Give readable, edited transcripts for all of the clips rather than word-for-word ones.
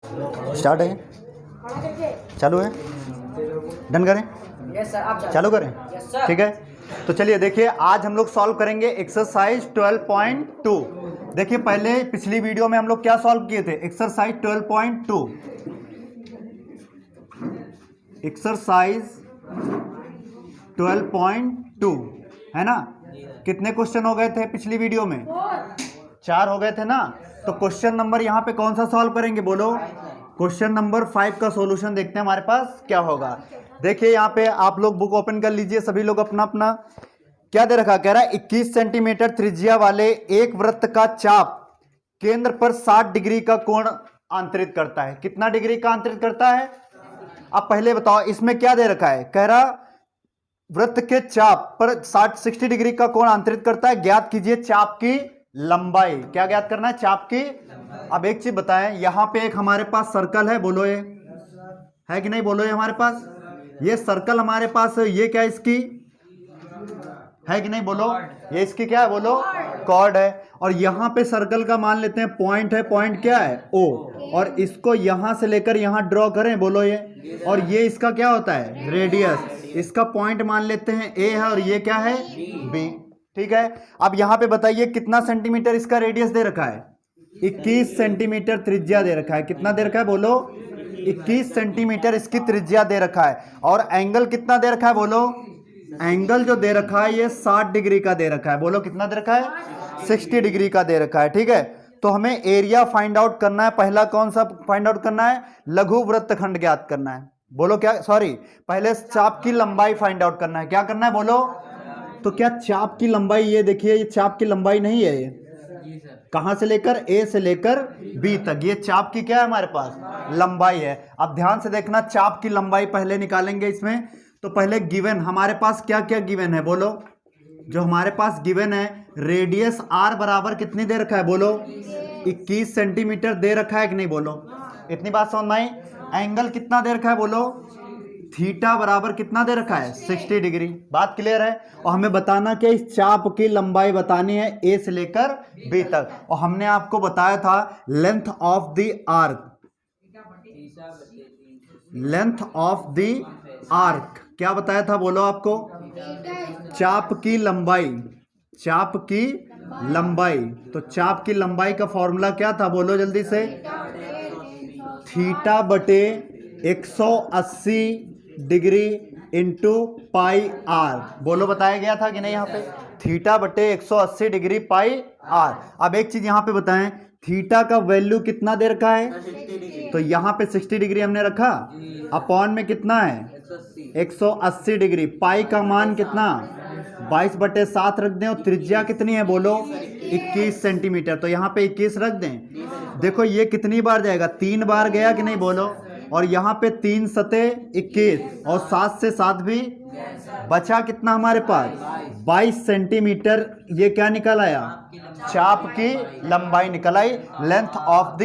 Start है, चालू है, डन करें, चालू करें, ठीक है। तो चलिए देखिए, आज हम लोग सॉल्व करेंगे एक्सरसाइज 12.2। देखिए पहले पिछली वीडियो में हम लोग क्या सॉल्व किए थे, एक्सरसाइज 12.2, एक्सरसाइज 12.2 है ना। कितने क्वेश्चन हो गए थे पिछली वीडियो में? 4 हो गए थे ना। तो क्वेश्चन नंबर यहाँ पे कौन सा सॉल्व करेंगे बोलो? क्वेश्चन नंबर 5 का सॉल्यूशन देखते हैं हमारे पास क्या होगा। देखिए यहाँ पे आप लोग बुक ओपन कर लीजिए, सभी लोग अपना अपना। क्या दे रखा, कह रहा है 21 सेंटीमीटर त्रिज्या वाले एक वृत्त का चाप केंद्र पर 60 डिग्री का कोण आंतरित करता है। कितना डिग्री का आंतरित करता है? अब पहले बताओ इसमें क्या दे रखा है, कह रहा वृत्त के चाप पर 60 डिग्री का कोण आंतरित करता है। ज्ञात कीजिए चाप की लंबाई। क्या ज्ञात करना है? चाप की। अब एक चीज बताएं, यहां पे एक हमारे पास सर्कल है, बोलो ये है कि नहीं, बोलो ये हमारे पास ये सर्कल हमारे पास है। ये क्या इसकी है कि नहीं, बोलो ये इसकी क्या है, बोलो कॉर्ड है। और यहां पे सर्कल का मान लेते हैं पॉइंट है, पॉइंट क्या है ओ, और इसको यहां से लेकर यहां ड्रॉ करें, बोलो ये, और ये इसका क्या होता है रेडियस। इसका पॉइंट मान लेते हैं ए है और ये क्या है बी, ठीक है। अब यहां पे बताइए कितना सेंटीमीटर इसका रेडियस दे रखा है? 21 सेंटीमीटर त्रिज्या दे रखा है। कितना दे रखा है बोलो? 21 सेंटीमीटर इसकी त्रिज्या दे रखा है। और एंगल कितना दे रखा है बोलो? एंगल जो दे रखा है ये 60 डिग्री का दे रखा है। बोलो कितना दे रखा है? 60 डिग्री का दे रखा है, ठीक है। तो हमें एरिया फाइंड आउट करना है। पहला कौन सा फाइंड आउट करना है? लघु वृत्तखंड ज्ञात करना है। बोलो क्या, सॉरी पहले चाप की लंबाई फाइंड आउट करना है। क्या करना है बोलो? तो क्या चाप की लंबाई, ये देखिए ये चाप की लंबाई नहीं है, ये कहां से लेकर ए से लेकर बी तक, ये चाप की क्या है हमारे पास लंबाई है। अब ध्यान से देखना, चाप की लंबाई पहले निकालेंगे इसमें। तो पहले गिवन हमारे पास क्या क्या गिवन है बोलो? जो हमारे पास गिवन है रेडियस आर बराबर कितनी दे रखा है बोलो? 21 सेंटीमीटर दे रखा है कि नहीं, बोलो इतनी बात समझ में आई। एंगल कितना दे रखा है बोलो? थीटा बराबर कितना दे रखा है? 60 डिग्री। बात क्लियर है। और हमें बताना कि इस चाप की लंबाई बतानी है ए से लेकर बी तक। और हमने आपको बताया था length of the arc, length of the arc क्या बताया था बोलो आपको? चाप की लंबाई, चाप की लंबाई। तो चाप की लंबाई का फॉर्मूला क्या था बोलो जल्दी से? थीटा बटे 180 डिग्री इंटू पाई आर। बोलो बताया गया था कि नहीं यहाँ पे? थीटा बटे 180 डिग्री पाई आर। अब एक चीज यहाँ पे बताएं, थीटा का वैल्यू कितना दे रखा है? तो यहाँ पे 60 डिग्री हमने रखा, अपॉन में कितना है 180 डिग्री। पाई का मान कितना 22/7 रख दें। और त्रिज्या कितनी है बोलो? 21 सेंटीमीटर। तो यहाँ पे 21 रख दें। देखो ये कितनी बार जाएगा? 3 बार गया कि नहीं बोलो? और यहाँ पे 3 सते 21 और 7 से 7 भी बचा कितना हमारे पास 22 सेंटीमीटर। ये क्या निकल आया? चाप की लंबाई निकल आई, लेंथ ऑफ द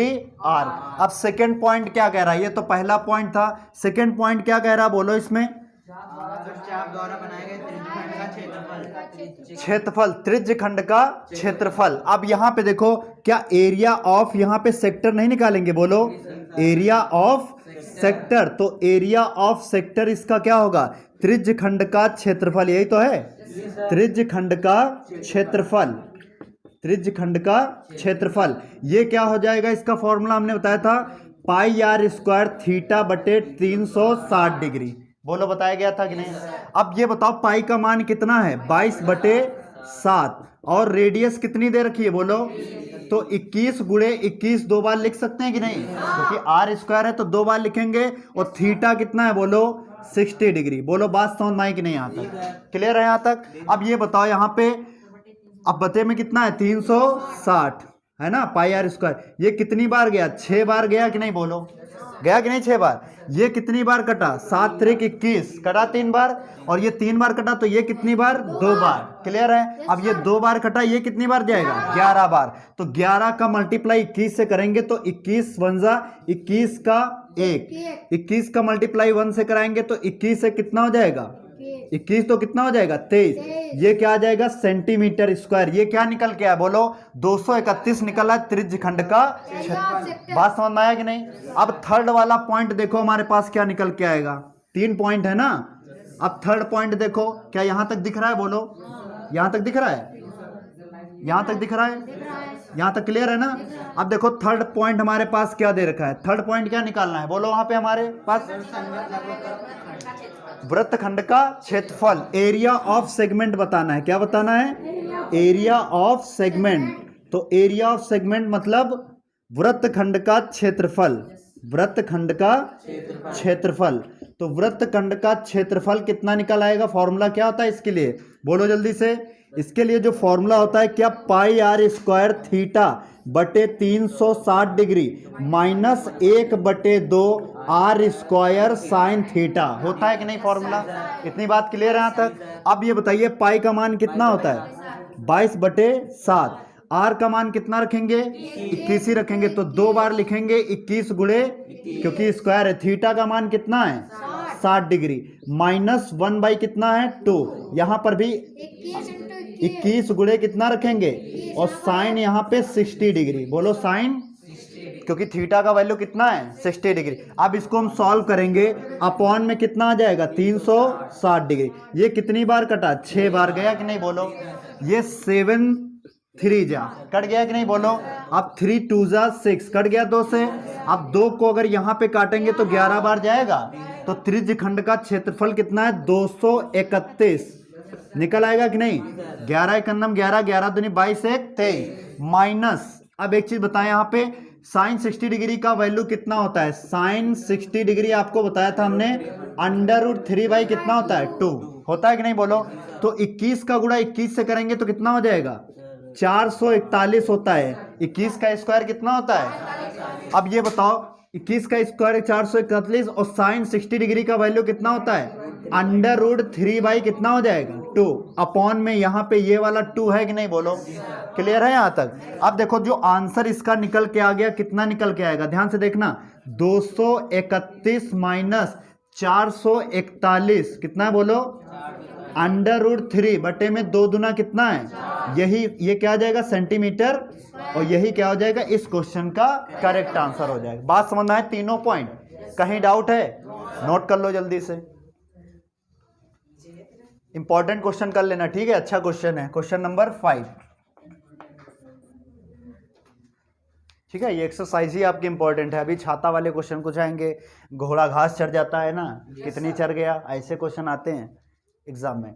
आर्क। अब सेकंड पॉइंट क्या कह रहा है? ये तो पहला पॉइंट था, सेकंड पॉइंट क्या कह रहा है बोलो इसमें? चाप द्वारा बनाए गए त्रिज्यखंड का क्षेत्रफल, क्षेत्रफल त्रिज्यखंड का क्षेत्रफल। अब यहाँ पे देखो, क्या एरिया ऑफ यहाँ पे सेक्टर नहीं निकालेंगे बोलो? Area of sector. तो एरिया ऑफ सेक्टर इसका क्या होगा? त्रिज्यखंड का क्षेत्रफल। यही तो है त्रिज्यखंड का क्षेत्रफल, त्रिज्यखंड का क्षेत्रफल। ये क्या हो जाएगा? इसका फॉर्मूला हमने बताया था पाई आर स्क्वायर थीटा बटे 360 डिग्री। बोलो बताया गया था कि नहीं? अब ये बताओ पाई का मान कितना है? 22/7। और रेडियस कितनी दे रखी है बोलो? तो 21 गुणे 21 दो बार लिख सकते हैं कि नहीं? क्योंकि आर स्क्वायर है तो 2 बार लिखेंगे। और थीटा कितना है बोलो? 60 डिग्री। बोलो बात समझ में आई कि नहीं? यहाँ तक क्लियर है? यहाँ तक। अब ये बताओ यहाँ पे, अब बते में कितना है 360 है ना, पाई आर स्क्वायर। ये कितनी बार गया? 6 बार गया कि नहीं बोलो? गया कि नहीं 6 बार? ये कितनी बार कटा? 7 त्रिक 21 कटा 3 बार। और ये 3 बार कटा तो ये कितनी बार? 2 बार। क्लियर है? अब ये 2 बार कटा, ये कितनी बार जाएगा? 11 बार। तो 11 का मल्टीप्लाई 21 से करेंगे तो 21 1 21 का 1, 21 का मल्टीप्लाई 1 से कराएंगे तो 21 से कितना हो जाएगा? 21 तो कितना हो जाएगा 23। ये क्या आ जाएगा सेंटीमीटर स्क्वायर। ये क्या निकल के आया बोलो 231 निकला त्रिज्य खंड का क्षेत्रफल। बात समझ में आया कि नहीं। अब थर्ड वाला पॉइंट देखो हमारे पास क्या निकल के आएगा। 3 पॉइंट है ना। अब थर्ड पॉइंट देखो क्या यहां तक दिख रहा है बोलो। यहां तक दिख रहा है। यहां तक दिख रहा है। यहां तक क्लियर है ना। अब देखो थर्ड पॉइंट हमारे पास क्या दे रखा है। थर्ड पॉइंट क्या निकालना है बोलो वहां पे हमारे पास वृत्तखंड का क्षेत्रफल एरिया ऑफ सेगमेंट बताना है। क्या बताना है एरिया ऑफ सेगमेंट। तो एरिया ऑफ सेगमेंट मतलब वृत्तखंड का क्षेत्रफल। वृत्तखंड का क्षेत्रफल। तो वृत्तखंड का क्षेत्रफल कितना निकल आएगा। फॉर्मूला क्या होता है इसके लिए बोलो जल्दी से। इसके लिए जो फॉर्मूला होता है क्या पाई आर स्क्वायर थीटा बटे 360 degree minus 1/2 R square sine theta होता है कि नहीं फॉर्मूला। इतनी बात क्लियर है यहां तक। अब ये बताइए पाई का मान कितना होता है 22/7। आर का मान कितना रखेंगे 21 ही रखेंगे। तो 2 बार लिखेंगे 21 गुणे क्योंकि स्क्वायर है। थीटा का मान कितना है 60 डिग्री माइनस 1 कितना है 2। यहां पर भी 21 गुणे कितना रखेंगे और साइन यहाँ पे 60 डिग्री। बोलो साइन क्योंकि थीटा का वैल्यू कितना है 60 डिग्री। अब इसको हम सॉल्व करेंगे अपॉन में कितना आ जाएगा 360 डिग्री। ये कितनी बार कटा 6 बार गया कि नहीं बोलो। ये 7 3 जा कट गया कि नहीं बोलो। अब 3 2 जा 6 कट गया 2 से। अब 2 को अगर यहां पे काटेंगे तो 11 बार जाएगा। तो त्रिज्य खंड का क्षेत्रफल कितना है 231 निकल आएगा कि नहीं। 11 एकन्नम 11 11 दूनी 22 1 23 माइनस। अब एक चीज बताएं यहाँ पे साइन 60 डिग्री का वैल्यू कितना होता है। साइन 60 डिग्री आपको बताया था हमने √3 कितना होता है 2 होता है कि नहीं बोलो। तो 21 का गुणा 21 से करेंगे तो कितना हो जाएगा 441 होता है। 21 का स्क्वायर कितना होता है। अब ये बताओ 21 का स्क्वायर 441 और साइन 60 डिग्री का वैल्यू कितना होता है √3 कितना हो जाएगा 2 अपॉन में यहाँ पे ये वाला 2 है कि नहीं बोलो। क्लियर है यहाँ तक। अब देखो जो आंसर इसका निकल के आ गया कितना निकल के आएगा ध्यान से देखना 231 माइनस 441 कितना है बोलो √3 बटे में 2 दुना कितना है यही ये क्या आ जाएगा सेंटीमीटर। और यही क्या हो जाएगा इस क्वेश्चन का करेक्ट आंसर हो जाएगा। बात समझ में आए तीनों पॉइंट। कहीं डाउट है नोट कर लो जल्दी से। इंपॉर्टेंट क्वेश्चन कर लेना ठीक है। अच्छा क्वेश्चन है क्वेश्चन नंबर 5 ठीक है। ये एक्सरसाइज ही आपकी इंपॉर्टेंट है। अभी छाता वाले क्वेश्चन कुछ आएंगे घोड़ा घास चढ़ जाता है ना कितनी चढ़ गया ऐसे क्वेश्चन आते हैं एग्जाम में।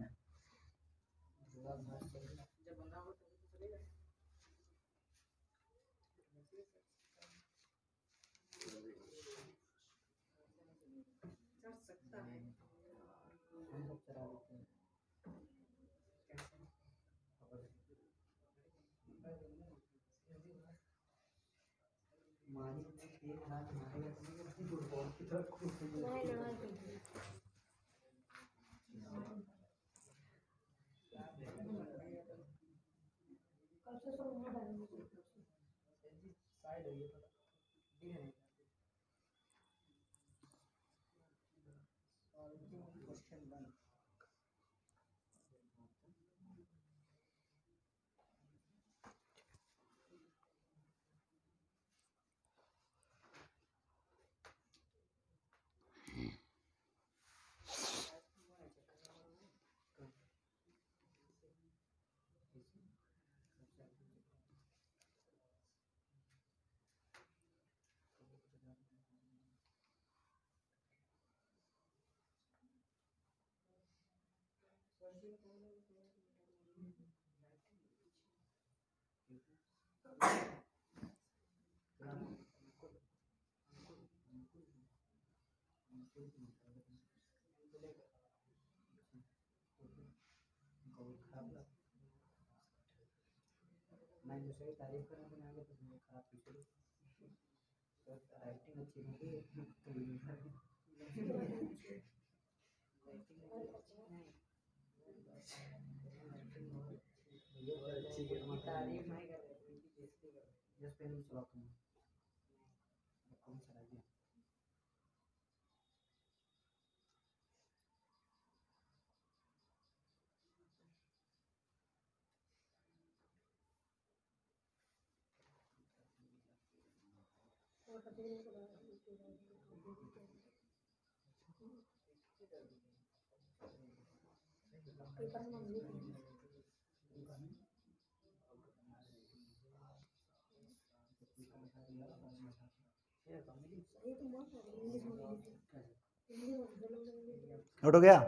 नोट हो गया?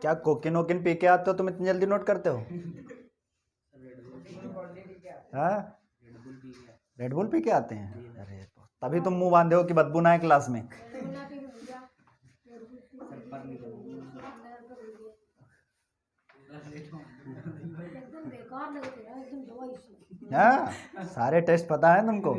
क्या कोकिन वोकिन पी के आते हो तुम इतनी जल्दी नोट करते हो? हाँ, रेड बुल पी के आते हैं? अरे तभी तुम मुंह बांधे हो कि बदबू ना है क्लास में। हाँ, सारे टेस्ट पता है तुमको।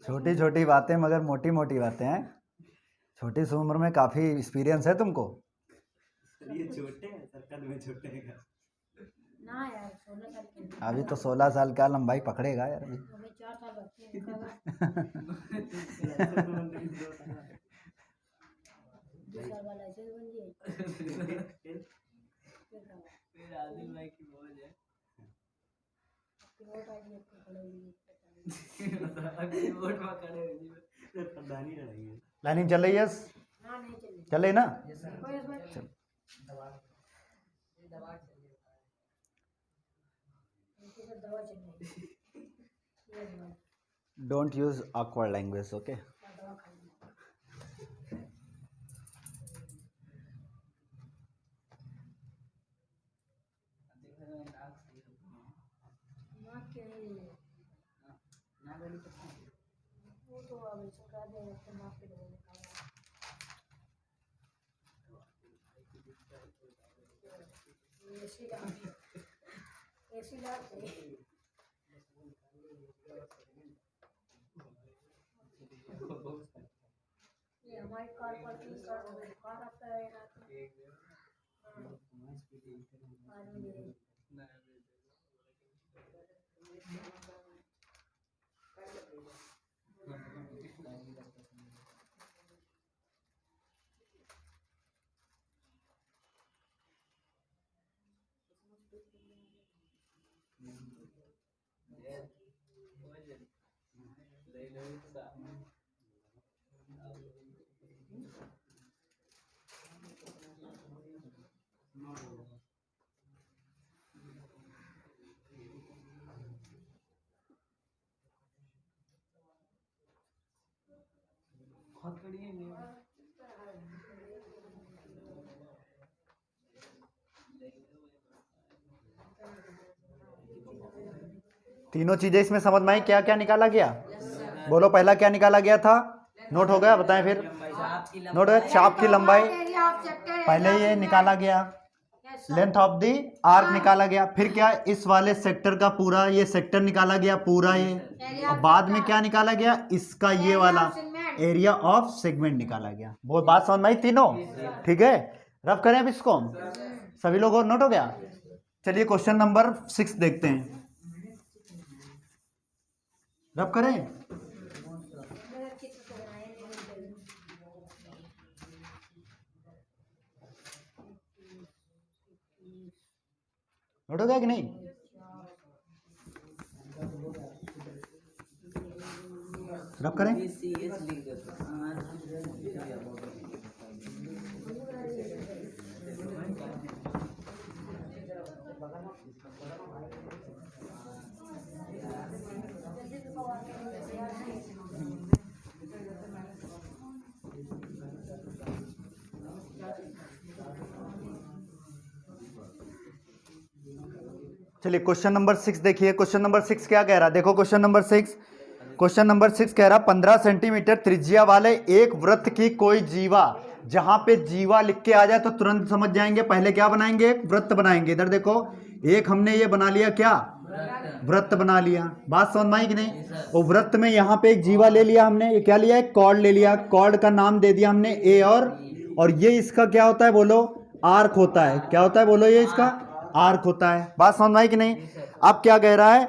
छोटी छोटी बातें मगर मोटी मोटी बातें हैं। छोटी सी उम्र में काफी एक्सपीरियंस है तुमको। ये छोटे हैं सरकार में छोटे हैं ना यार 16 साल के अभी तो 16 साल का लंबाई पकड़ेगा यार अभी। हमें 4 साल बच्चे हैं दूसरा वाला लाइसेंस बन गया फिर आदिल भाई की मौज है वोट आईडी आपको पड़ेगी वोट में खड़े हो जी प्रधानी लड़ाई है। लाइनिंग चल रही है? ना नहीं चल चल रही ना? कोई इसमें दवा चल रही don't use awkward language, okay? दवा खा ली मां के वो तो अब सरकार दे रहे मां के लोगों ने कहा ऐसी बात है ये हमारी कार पार्किंग कार आता है ना बहुत बढ़िया नहीं तीनों चीजें इसमें समझ में आई? क्या क्या निकाला गया? बोलो पहला क्या निकाला गया था? नोट हो गया? बताएं फिर। नोट है चाप की लंबाई पहले ये निकाला गया, लेंथ ऑफ दी आर्क निकाला गया, फिर क्या इस वाले सेक्टर का पूरा ये सेक्टर निकाला गया पूरा ये, और बाद में क्या निकाला गया? इसका ये वाला एरिया ऑफ सेगमेंट निकाला गया। वो बात समझ में आई तीनों? ठीक है, रब करें अब इसको। सभी लोगों नोट हो गया? चलिए क्वेश्चन नंबर 6 देखते हैं। रब करें? नोट हो गया कि नहीं? रब करें? चलिए क्वेश्चन नंबर 6 देखिए। क्वेश्चन नंबर 6 क्या कह रहा है? देखो क्वेश्चन नंबर 6 कह रहा 15 सेंटीमीटर त्रिज्या वाले एक वृत्त की कोई जीवा, जहां पे जीवा लिख के आ जाए तो तुरंत समझ जाएंगे। पहले क्या बनाएंगे? एक वृत्त बनाएंगे। इधर देखो एक हमने ये बना लिया, क्या वृत्त बना लिया। बात समझ में आई कि नहीं? वो वृत्त में यहाँ पे एक जीवा ले लिया हमने, ये क्या लिया? एक कॉर्ड ले लिया। कॉर्ड का नाम दे दिया हमने ए और और ये इसका क्या होता है बोलो, आर्क होता है। क्या होता है बोलो, ये इसका आर्क होता है। बात समझ में आई कि नहीं? अब क्या कह रहा है,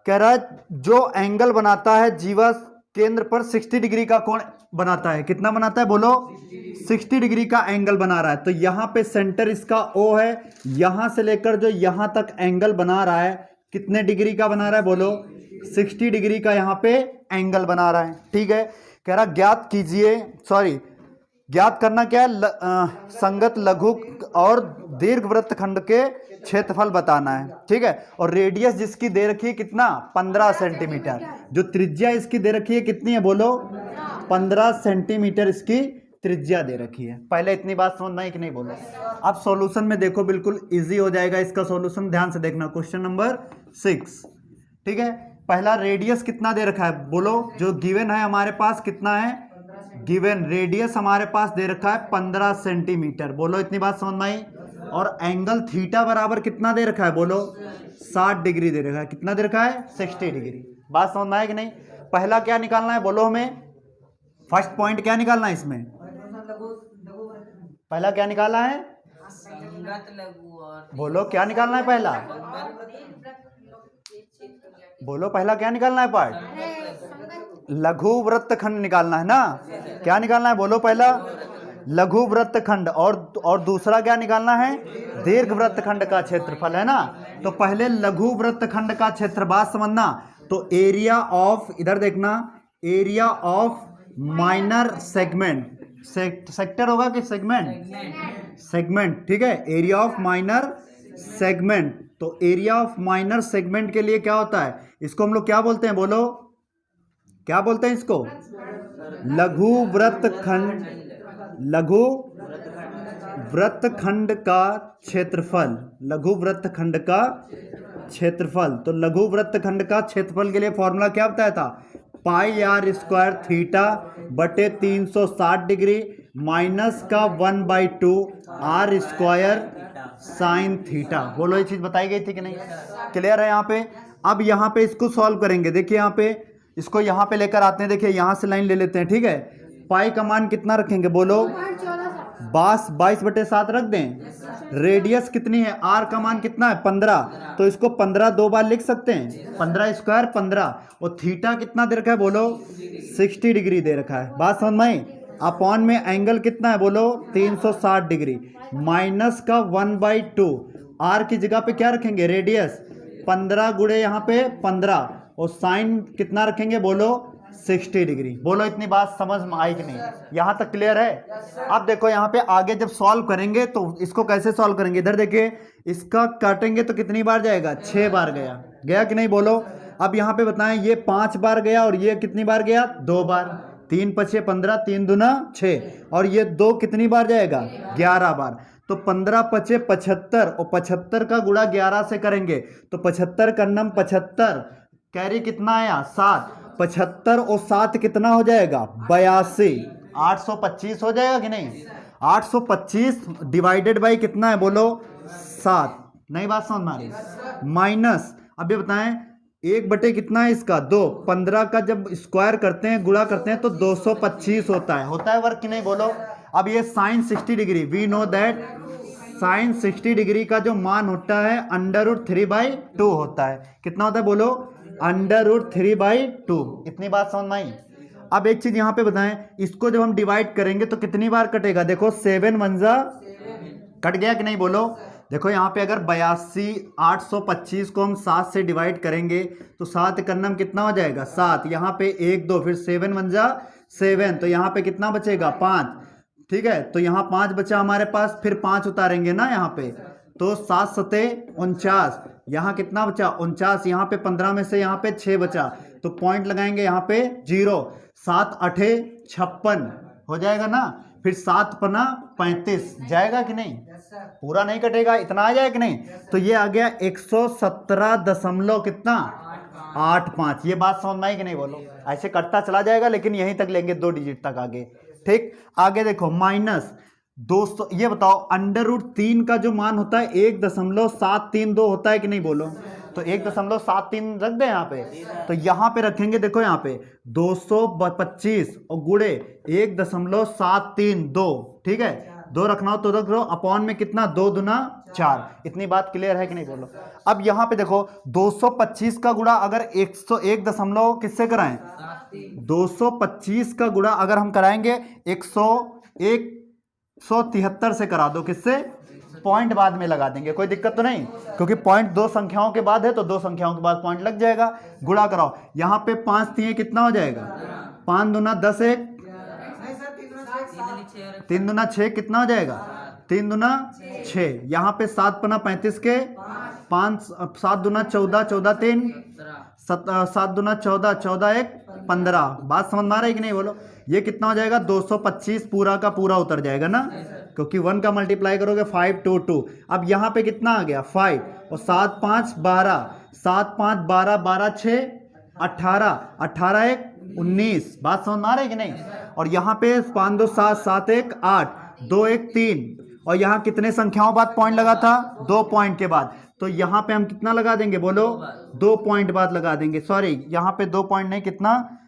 कह रहा है जो एंगल बनाता है जीवा केंद्र पर 60 डिग्री का कोण बनाता है। कितना बनाता है बोलो, 60 डिग्री का एंगल बना रहा है। तो यहाँ पे सेंटर इसका O है, यहाँ से लेकर जो यहाँ तक एंगल बना रहा है कितने डिग्री का बना रहा है बोलो, 60 डिग्री का यहाँ पे एंगल बना रहा है। ठीक है, कह रहा ज्ञात कीजिए, ज्ञात करना क्या है, संगत लघु और दीर्घ वृत्तखंड के क्षेत्रफल बताना है। ठीक है, और रेडियस जिसकी दे रखी है कितना, 15 सेंटीमीटर। जो त्रिज्या इसकी दे रखी है कितनी है बोलो, 15 सेंटीमीटर इसकी त्रिज्या दे रखी है। पहले इतनी बात समझना है कि नहीं बोलो। अब सॉल्यूशन में देखो, बिल्कुल इजी हो जाएगा इसका सॉल्यूशन। ध्यान से देखना, क्वेश्चन नंबर 6। ठीक है, पहला रेडियस कितना दे रखा है बोलो, जो गिवन है हमारे पास कितना है, गिवन रेडियस हमारे पास दे रखा है 15 सेंटीमीटर। बोलो इतनी बात समझ में आई। और एंगल थीटा बराबर कितना दे रखा है बोलो, 60 डिग्री दे रखा है। कितना दे रखा है, 60 डिग्री। बात समझ में आए कि नहीं? पहला क्या निकालना है बोलो, हमें फर्स्ट पॉइंट क्या निकालना है इसमें, पहला क्या निकालना है बोलो, क्या निकालना है पहला बोलो, पहला क्या निकालना है पार्ट, लघु वृत्तखंड निकालना है ना। क्या निकालना है बोलो, पहला लघु वृत्तखंड, और दूसरा क्या निकालना है, दीर्घ वृत्तखंड का क्षेत्रफल, है ना। तो पहले लघु वृत्तखंड का क्षेत्र, बात समझना। तो एरिया ऑफ, इधर देखना, area of minor segment, sector होगा कि सेगमेंट, सेगमेंट। ठीक है, एरिया ऑफ माइनर सेगमेंट। तो एरिया ऑफ माइनर सेगमेंट के लिए क्या होता है, इसको हम लोग क्या बोलते हैं बोलो, क्या बोलते हैं इसको, लघु वृत्तखंड, लघु वृत्तखंड का क्षेत्रफल, लघु वृत्तखंड का क्षेत्रफल। तो लघु वृत्तखंड का क्षेत्रफल के लिए फॉर्मूला क्या बताया था, पाई आर स्क्वायर थीटा बटे 360 डिग्री माइनस का 1/2 आर स्क्वायर साइन थीटा। बोलो ये चीज बताई गई थी कि नहीं, क्लियर है यहाँ पे। अब यहाँ पे इसको सॉल्व करेंगे, देखिए यहाँ पे इसको यहाँ पे लेकर आते हैं, देखिए यहाँ से लाइन ले लेते हैं। ठीक है, पाई का मान कितना रखेंगे बोलो, 22/7 रख दें। रेडियस कितनी है, आर का मान कितना है 15, तो इसको 15 दो बार लिख सकते हैं, 15 स्क्वायर 15। और थीटा कितना दे रखा है बोलो, 60 डिग्री दे रखा है। बात समझ में आई। अपॉन में एंगल कितना है बोलो, 360 डिग्री माइनस का 1/2। आर की जगह पे क्या रखेंगे, रेडियस 15 गुणे यहाँ पे 15, और साइन कितना रखेंगे बोलो, 60 डिग्री। बोलो इतनी बात समझ में आई कि नहीं, यहाँ तक क्लियर है। अब देखो यहाँ पे आगे जब सॉल्व करेंगे तो इसको कैसे सॉल्व करेंगे, इधर देखिए, इसका काटेंगे तो कितनी बार जाएगा, 6 बार गया, गया कि नहीं बोलो। अब यहाँ पे बताएं, ये 5 बार गया और ये कितनी बार गया, 2 बार। 3 × 5 = 15, 3 दूना 6, और ये 2 कितनी बार जाएगा, 11 बार। तो 15 × 5 = 75, और 75 का गुणा 11 से करेंगे तो 75 × 9 = 75, कैरी कितना आया 7, 75 और 7 कितना हो जाएगा, 82, 825 हो जाएगा कि नहीं। 825 डिवाइडेड बाई कितना है बोलो, 7। नहीं बात समझ में आ रही। माइनस, अब ये बताएं 1 बटे कितना है इसका, 2। 15 का जब स्क्वायर करते हैं, गुणा करते हैं तो 225 होता है वर्क कि नहीं बोलो। अब ये sine 60 degree, we know that sine 60 degree का जो मान होता है √3/2 होता है। कितना होता है बोलो, √3/2। इतनी बात समझ में आई। अब एक चीज यहाँ पे बताएं, इसको जब हम डिवाइड करेंगे तो कितनी बार कटेगा, देखो 7 1 कट गया कि नहीं बोलो। देखो यहाँ पे अगर 82,825 को हम 7 से डिवाइड करेंगे तो 7 करना में कितना हो जाएगा, 7। यहाँ पे 1 2 फिर 7 1 7, तो यहाँ पे कितना बचेगा, 5। ठीक है, तो यहाँ 5 बचा हमारे पास, फिर 5 उतारेंगे ना यहाँ पे, तो 7 7 49, यहाँ कितना बचा 49, यहाँ पे 15 में से यहाँ पे 6 बचा, तो पॉइंट लगाएंगे यहाँ पे 0। 7 8 56 हो जाएगा ना, फिर 7 पना 35 जाएगा कि नहीं, पूरा नहीं कटेगा, इतना आ जाएगा कि नहीं। तो ये आ गया 117 दशमलव कितना 85। ये बात समझ में आई कि नहीं बोलो। ऐसे कटता चला जाएगा लेकिन यहीं तक लेंगे, 2 डिजिट तक आगे। ठीक, आगे देखो माइनस 200, ये बताओ √3 का जो मान होता है 1.732 होता है कि नहीं बोलो। तो 1.732 रख दे यहाँ पे, तो यहाँ पे रखेंगे, देखो यहाँ पे 225 और गुणे 1.732, ठीक है, दो रखना हो तो रख लो, अपॉन में कितना, 2 दूना 4। इतनी बात क्लियर है कि नहीं बोलो। अब यहाँ पे देखो 225 का गुणा अगर 101 दशमलव किससे कराएं, 225 का गुणा अगर हम कराएंगे 173 से करा दो, किससे, पॉइंट बाद में लगा देंगे, कोई दिक्कत तो नहीं, क्योंकि पॉइंट दो संख्याओं के बाद है तो दो संख्याओं के बाद पॉइंट लग जाएगा। गुणा कराओ, यहाँ पे 5 3 कितना हो जाएगा, 5 दूना 10, 1 3 दूना 6 कितना हो जाएगा, 3 दूना 6। यहाँ पे 7 पना 35 के 5, 7 दूना 14, 14 3 7 दूना 14, 14 1 15। बात समझ में आ रही है कि नहीं बोलो। ये कितना हो जाएगा, 225 पूरा का पूरा उतर जाएगा ना, क्योंकि 1 का मल्टीप्लाई करोगे 5 2 2। अब यहाँ पे कितना आ गया 5 और 7 5 12, 7 5 12, 12 6 18, 18 1 19। बात समझ में आ रही है कि नहीं। और यहाँ पे 5 2 7, 7 1 8, 2 1 3। और यहाँ कितने संख्याओं बाद पॉइंट लगा था, 2 पॉइंट के बाद। तो यहाँ पे हम कितना लगा देंगे बोलो, 2 पॉइंट बाद लगा देंगे, सॉरी यहाँ पे 2 पॉइंट नहीं, कितना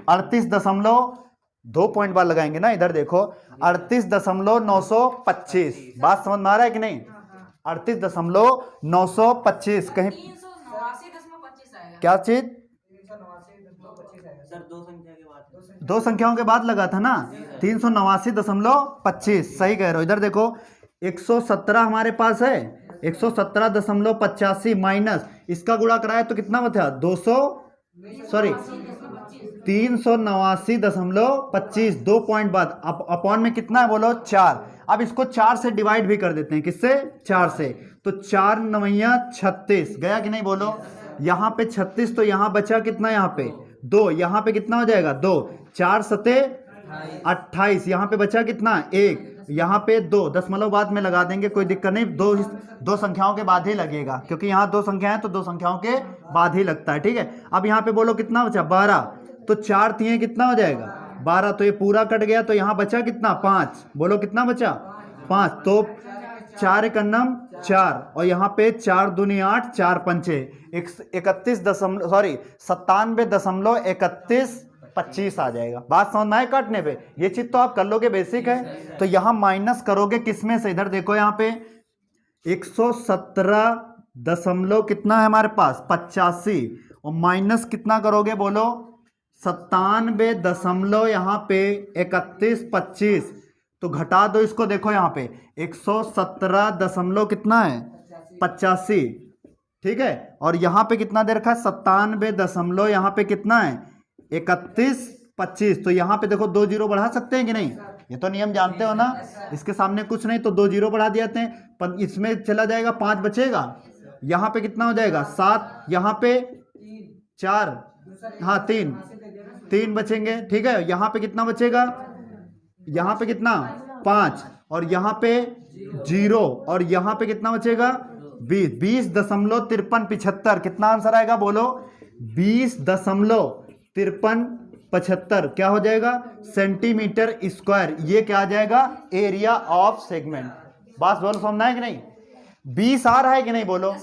38.2 पॉइंट बाद लगाएंगे ना, इधर देखो 38.925। बात समझ में आ रहा है कि नहीं, 38.925 कहीं 389.25 आएगा। क्या चीज, सर दो संख्या के बाद, दो संख्याओं के बाद लगा था ना, 389.25। सही कह रहे हो। इधर देखो 117 हमारे पास है, 117.85 माइनस इसका गुणा कराया तो कितना बचा, 389.25। 2 पॉइंट बाद अपॉन में कितना है बोलो, 4। अब इसको 4 से डिवाइड भी कर देते हैं, किससे, 4 से। तो 4 9 36 गया कि नहीं बोलो। यहाँ पे 36, तो यहाँ बचा कितना, यहाँ पे 2, यहाँ पे कितना हो जाएगा 2, 4 7 28, यहाँ पे बचा कितना 1, यहाँ पे 2 दशमलव बाद में लगा देंगे, कोई दिक्कत नहीं, दो संख्याओं के बाद ही लगेगा, क्योंकि यहाँ 2 संख्या है तो 2 संख्याओं के बाद ही लगता है, ठीक है। अब यहाँ पे बोलो कितना बचा 12, तो 4 3 कितना हो जाएगा 12, तो ये पूरा कट गया, तो यहाँ बचा कितना 5, बोलो कितना बचा 5, तो 4 1 4, और यहाँ पे 4 दूनी 8, 4 पंचे 97.3125 आ जाएगा। बात समझ में आए काटने पे, ये चीज तो आप कर लोगे, बेसिक है। तो यहाँ माइनस करोगे किसमें से, इधर देखो यहाँ पे 117 दशमलव कितना है हमारे पास 85, और माइनस कितना करोगे बोलो 97 दशमलव यहाँ पे 3125, तो घटा दो इसको, देखो यहाँ पे 117 दशमलव कितना है 85, ठीक है। और यहाँ पे कितना दे रखा है 97 दशमलव यहाँ पे कितना है 3125, तो यहाँ पे देखो 2 जीरो बढ़ा सकते हैं कि नहीं, ये तो नियम जानते हो ना, इसके सामने कुछ नहीं तो 2 जीरो बढ़ा देते हैं, इसमें चला जाएगा 5 बचेगा, यहाँ पे कितना हो जाएगा 7, यहाँ पे 4, हाँ 3 बचेंगे, ठीक है। यहाँ पे कितना बचेगा, यहाँ पे कितना 5, और यहाँ पे 0, और यहाँ पे कितना बचेगा 20.5375। कितना आंसर आएगा बोलो 20.5375 क्या हो जाएगा सेंटीमीटर स्क्वायर। ये क्या आ जाएगा एरिया ऑफ सेगमेंट। बात बोलो समझना है कि नहीं, 20 आ रहा है कि नहीं बोलो,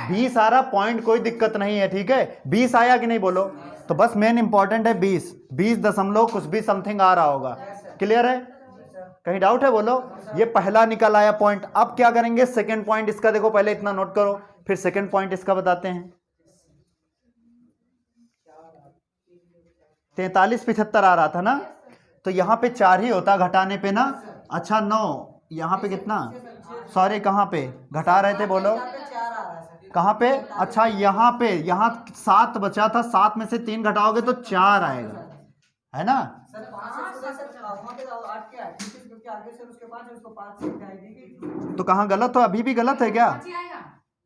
20 आ रहा, पॉइंट कोई दिक्कत नहीं है, ठीक है। 20 आया कि नहीं बोलो, तो बस मेन इंपॉर्टेंट है 20 दशमलव कुछ भी समथिंग आ रहा होगा। क्लियर है, कहीं डाउट है बोलो। ये पहला निकल आया पॉइंट। अब क्या करेंगे सेकंड पॉइंट इसका, देखो पहले इतना नोट करो फिर सेकंड पॉइंट इसका बताते हैं। 4375 आ रहा था ना, तो यहाँ पे 4 ही होता घटाने पे ना, अच्छा 9, यहाँ पे कितना, सॉरी कहाँ पे घटा रहे थे बोलो, कहाँ पे, अच्छा यहाँ पे, यहाँ 7 बचा था, 7 में से 3 घटाओगे तो 4 आएगा, है ना। तो कहाँ गलत हो, अभी भी गलत है क्या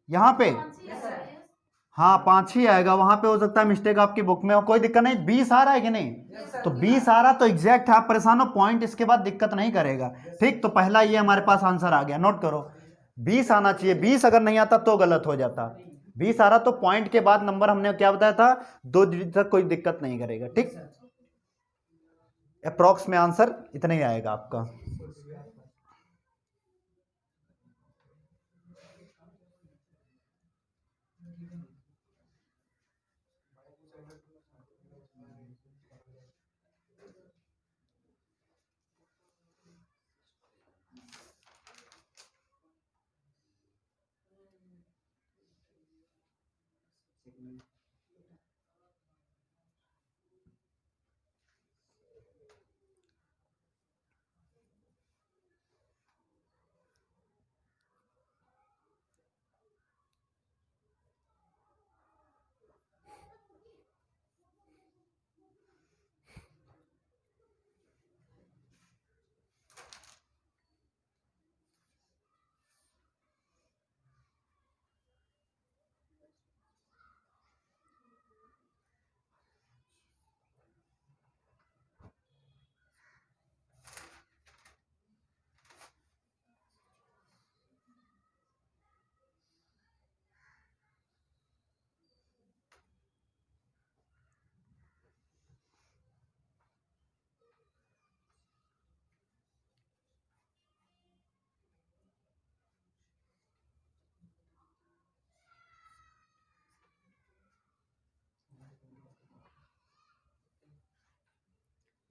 यहाँ पे, हाँ 5 ही आएगा, वहां पे हो सकता है मिस्टेक आपकी बुक में हो, कोई दिक्कत नहीं। 20 आ रहा है कि नहीं, तो 20 आ रहा तो एग्जैक्ट है, आप परेशान हो, पॉइंट इसके बाद दिक्कत नहीं करेगा, ठीक। तो पहला ये हमारे पास आंसर आ गया, नोट करो 20 आना चाहिए, 20 अगर नहीं आता तो गलत हो जाता, 20 आ रहा तो पॉइंट के बाद नंबर हमने क्या बताया था 2 डिजिट तक कोई दिक्कत नहीं करेगा, ठीक। अप्रॉक्स में आंसर इतना ही आएगा आपका।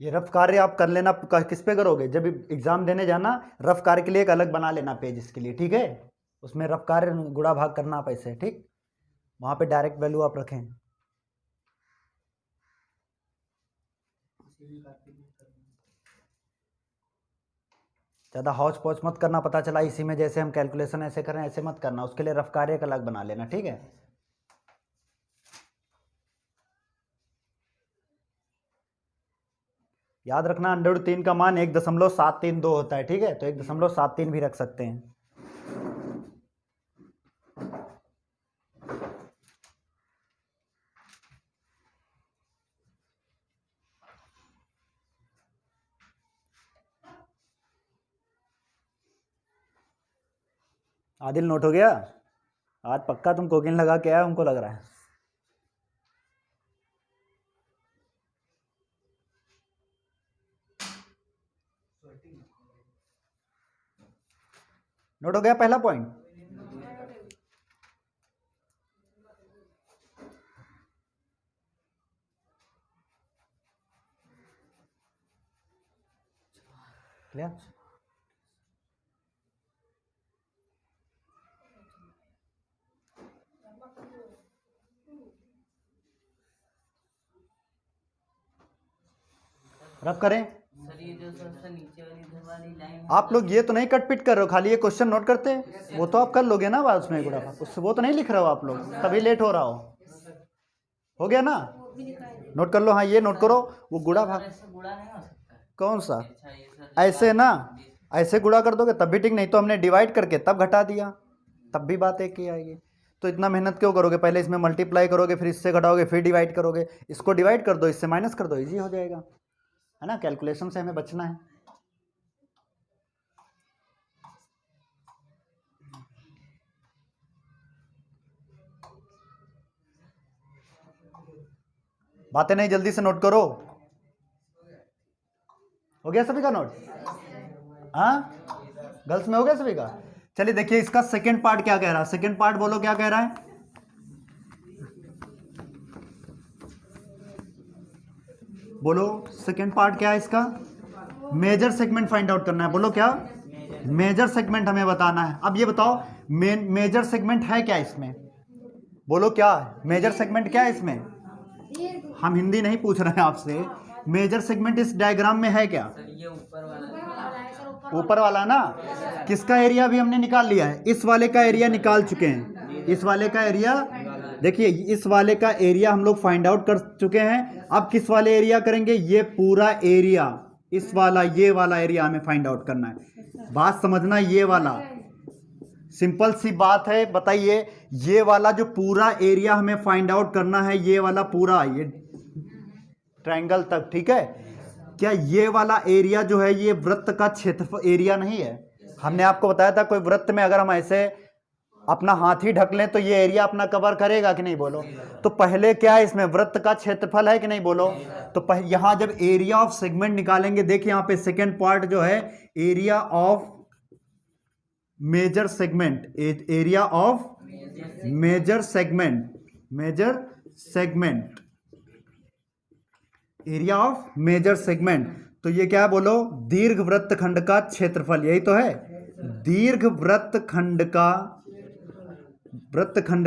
ये रफ कार्य आप कर लेना, किस पे करोगे, जब एग्जाम देने जाना रफ कार्य के लिए एक अलग बना लेना पेज इसके लिए, ठीक है। उसमें रफ कार्य गुणा भाग करना आप ऐसे, ठीक, वहाँ पे डायरेक्ट वैल्यू आप रखें। ज़्यादा हौच पौच मत करना, पता चला इसी में जैसे हम कैलकुलेशन ऐसे करें ऐसे मत करना, उसके लिए रफ कार्य एक अलग बना लेना, ठीक है। याद रखना √3 का मान 1.732 होता है, ठीक है, तो 1.73 भी रख सकते हैं। आदिल नोट हो गया? आज पक्का तुम कोकिन लगा के आया, हमको लग रहा है। नोट हो गया पहला पॉइंट? क्लियर? रब करें। सर ये जो सबसे नीचे वाली इधर वाली लाइन आप लोग ये तो नहीं कटपिट कर रहे हो, खाली ये क्वेश्चन नोट करते हैं, वो तो आप कर लोगे ना बाद उसमें गुणा भाग, उससे वो तो नहीं लिख रहे हो आप लोग, तभी लेट हो रहा हो गया ना? नोट कर लो, हाँ ये नोट करो, वो गुणा भाग ऐसे गुणा नहीं हो सकता। कौन सा? अच्छा ये सर ऐसे ना, ऐसे गुणा कर दोगे तब भी ठीक, नहीं तो हमने डिवाइड करके तब घटा दिया, तब भी बात एक ही आएगी। तो इतना मेहनत क्यों करोगे, पहले इसमें मल्टीप्लाई करोगे, फिर इससे घटाओगे, फिर डिवाइड करोगे, इसको डिवाइड कर दो, इससे माइनस कर दो, इजी हो जाएगा, है ना। कैलकुलेशन से हमें बचना है। बातें नहीं, जल्दी से नोट करो। हो गया सभी का नोट? हाँ, गर्ल्स में हो गया सभी का? चलिए देखिए इसका सेकंड पार्ट क्या कह रहा है, सेकंड पार्ट बोलो क्या कह रहा है। बोलो सेकंड पार्ट क्या है इसका? मेजर सेगमेंट फाइंड आउट करना है। बोलो क्या? मेजर सेगमेंट हमें बताना है। अब ये बताओ मेजर सेगमेंट है क्या इसमें? बोलो क्या मेजर सेगमेंट क्या है इसमें? हम हिंदी नहीं पूछ रहे हैं आपसे, मेजर सेगमेंट इस डायग्राम में है क्या? ये ऊपर वाला ऊपर वाला ना, किसका एरिया भी हमने निकाल लिया है, इस वाले का एरिया निकाल चुके हैं। इस वाले का एरिया देखिए, इस वाले का एरिया हम लोग फाइंड आउट कर चुके हैं। अब किस वाले एरिया करेंगे? ये पूरा एरिया, इस वाला, ये वाला एरिया हमें फाइंड आउट करना है। बात समझना, ये वाला सिंपल सी बात है। बताइए, ये वाला जो पूरा एरिया हमें फाइंड आउट करना है, ये वाला पूरा, ये ट्रायंगल तक, ठीक है। क्या ये वाला एरिया जो है ये वृत्त का क्षेत्रफल एरिया नहीं है? हमने आपको बताया था कोई वृत्त में अगर हम ऐसे अपना हाथ ही ढक लें तो ये एरिया अपना कवर करेगा कि नहीं? बोलो। तो पहले क्या है इसमें? वृत्त का क्षेत्रफल है कि नहीं? बोलो। तो यहां जब एरिया ऑफ सेगमेंट निकालेंगे, देखिए यहां पे सेकेंड पार्ट जो है area of major segment, area of major segment, major segment, area of major segment. तो ये क्या है? बोलो। दीर्घ वृत्तखंड का क्षेत्रफल, यही तो है। दीर्घ वृत्तखंड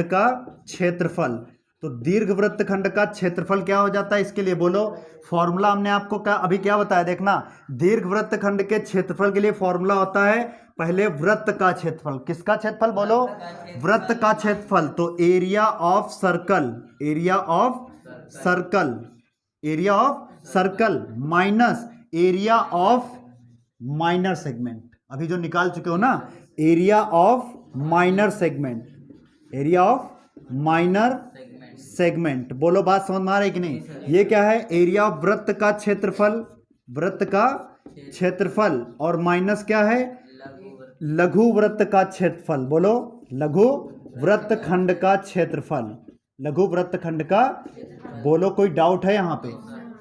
का क्षेत्रफल। तो दीर्घ वृत्तखंड का क्षेत्रफल क्या हो जाता है इसके लिए? बोलो। फॉर्मूला हमने आपको अभी क्या बताया, देखना। दीर्घ वृत्तखंड के क्षेत्रफल के लिए फॉर्मूला होता है पहले वृत्त का क्षेत्रफल। किसका क्षेत्रफल? बोलो। वृत्त का क्षेत्रफल। तो area of circle, area of circle, area of circle minus area of minor segment. अभी जो निकाल चुके हो ना, area of minor segment, area of minor segment. बोलो, बात समझ में आ रही है कि नहीं? ये क्या है? एरिया ऑफ वृत्त का क्षेत्रफल, वृत्त का क्षेत्रफल, और माइनस क्या है? लघु वृत्त का क्षेत्रफल। बोलो। लघु वृत्तखंड का क्षेत्रफल, लघु वृत्तखंड का। बोलो, कोई डाउट है यहाँ पे?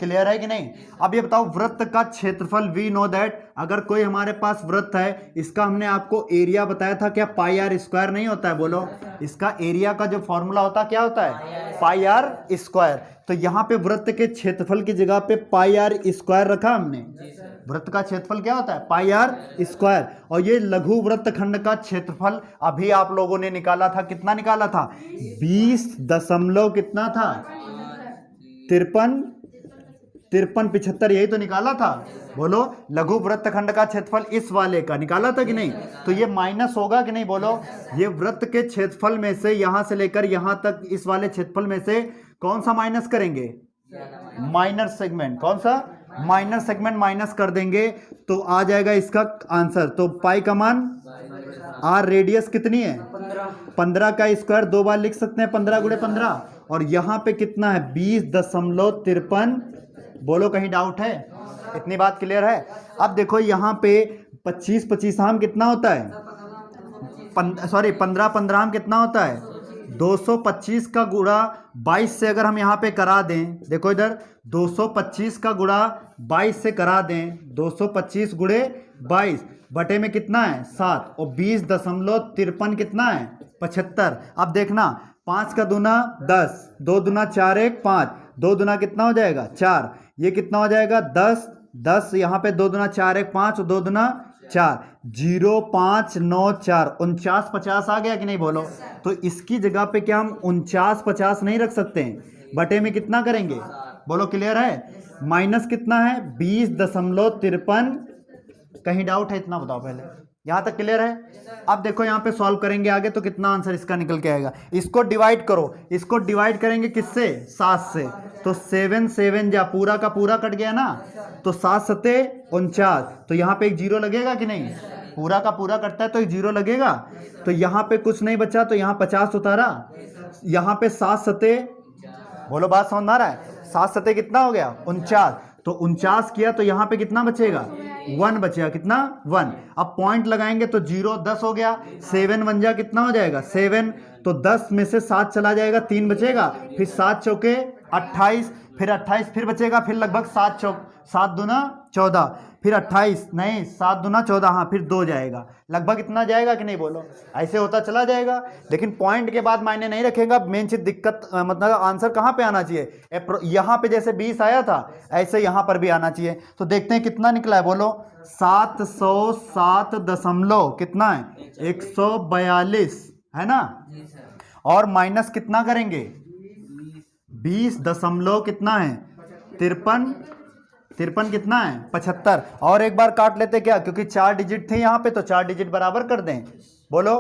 क्लियर है कि नहीं? अब ये बताओ वृत्त का क्षेत्रफल, वी नो दैट, अगर कोई हमारे पास वृत्त है, इसका हमने आपको एरिया बताया था, क्या पाई आर स्क्वायर नहीं होता है? बोलो, इसका एरिया का जो फॉर्मूला होता है क्या होता है? पाई आर स्क्वायर। तो यहाँ पे वृत्त के क्षेत्रफल की जगह पे पाई आर स्क्वायर रखा हमने। वृत्त का क्षेत्रफल क्या होता है? पाई आर स्क्वायर। और ये लघु वृत्त खंड का क्षेत्रफल अभी आप लोगों ने निकाला था, कितना निकाला था? 20 दशमलव कितना था? 53 75, यही तो निकाला था। बोलो, लघु वृत्तखंड का क्षेत्रफल इस वाले का निकाला था कि नहीं? तो ये माइनस होगा कि नहीं? बोलो, ये वृत्त के क्षेत्रफल में से यहां से लेकर यहां तक इस वाले क्षेत्रफल में से कौन सा माइनस करेंगे? Minor segment. कौन सा? माइनर सेगमेंट माइनस कर देंगे तो आ जाएगा इसका आंसर। तो पाई का मान, आर रेडियस कितनी है? 15 का स्क्वायर 2 बार लिख सकते हैं, 15 गुणे 15। और यहां पे कितना है? 20.53। बोलो, कहीं डाउट है? इतनी बात क्लियर है? अब देखो यहाँ पे 25 25 आम कितना होता है? 15 15 आम कितना होता है? 225 का गुणा 22 से अगर हम यहाँ पे करा दें, देखो इधर 225 का गुणा 22 से करा दें, 225 गुणे 22 बटे में कितना है? 7। और 20.53 कितना है? 75। अब देखना, 5 का दूना 10, 2 दूना 4 1 5, 2 दूना कितना हो जाएगा? 4। ये कितना हो जाएगा? 10 10, यहाँ पे 2 दूना 4 1 5, 2 दूना 4, 0 5 9 4, 49 50 आ गया कि नहीं? बोलो, तो इसकी जगह पे क्या हम 49 50 नहीं रख सकते हैं? बटे में कितना करेंगे? बोलो, क्लियर है? माइनस कितना है? 20.53। कहीं डाउट है? इतना बताओ पहले, यहां तक क्लियर है? अब देखो यहाँ पे सॉल्व करेंगे आगे तो कितना आंसर इसका निकल के आएगा। इसको डिवाइड करो, इसको डिवाइड करेंगे किससे? 7 से। तो 7 7 जा, पूरा का पूरा कट गया ना, तो 7 7 49। तो यहाँ पे एक जीरो लगेगा कि नहीं? पूरा का पूरा कटता है तो एक जीरो लगेगा। तो यहाँ पे कुछ नहीं बचा, तो यहाँ 50 उतारा, यहाँ पे 7 7, बोलो बात समझ में आ रहा है? 7 7 कितना हो गया? 49। तो 49 किया तो यहाँ पे कितना बचेगा? 1 बचेगा। कितना? 1। अब पॉइंट लगाएंगे तो 0 10 हो गया, 7 1 जा कितना हो जाएगा? 7। तो 10 में से 7 चला जाएगा, 3 बचेगा, फिर 7 चौके 28, फिर 28 फिर बचेगा, फिर लगभग 7 दूना 14, फिर 28 नहीं 7 दूना 14, हाँ फिर 2 जाएगा, लगभग इतना जाएगा कि नहीं? बोलो, ऐसे होता चला जाएगा। लेकिन पॉइंट के बाद मायने नहीं रखेगा। मेन चीज दिक्कत मतलब आंसर कहाँ पे आना चाहिए? यहाँ पे जैसे 20 आया था ऐसे यहाँ पर भी आना चाहिए। तो देखते हैं कितना निकला है। बोलो, 707 दशमलव कितना है? 142 है ना? और माइनस कितना करेंगे? 20 दशमलव कितना है? 53 कितना है? 75। और एक बार काट लेते क्या, क्योंकि 4 डिजिट थे यहाँ पे, तो 4 डिजिट बराबर कर दें। बोलो,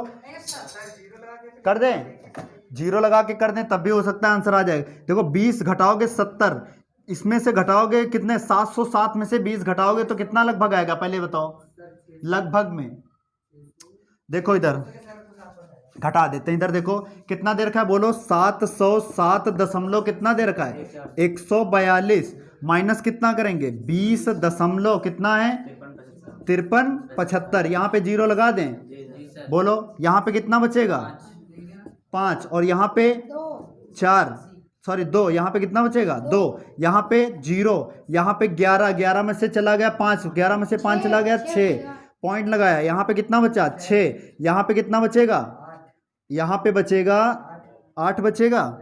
कर दें? 0 लगा के कर दें तब भी हो सकता है आंसर आ जाए। देखो 20 घटाओगे 70, इसमें से घटाओगे कितने? 707 में से 20 घटाओगे तो कितना लगभग आएगा? पहले बताओ, लगभग में। देखो इधर घटा देते हैं, इधर देखो कितना दे रखा है? बोलो, 707 दशमलव कितना दे रखा है? 142। माइनस कितना करेंगे? 20 दशमलव कितना है? 53 75। यहाँ पे 0 लगा दें। बोलो, यहाँ पे कितना बचेगा? 5। और यहाँ पे 4, सॉरी 2, यहाँ पे कितना बचेगा? 2। यहाँ पे 0, यहाँ पे 11, 11 में से चला गया 5, 11 में से 5 चला गया 6, पॉइंट लगाया, यहाँ पे कितना बचा? 6। यहाँ पे कितना बचेगा? यहाँ पे बचेगा 8 बचेगा,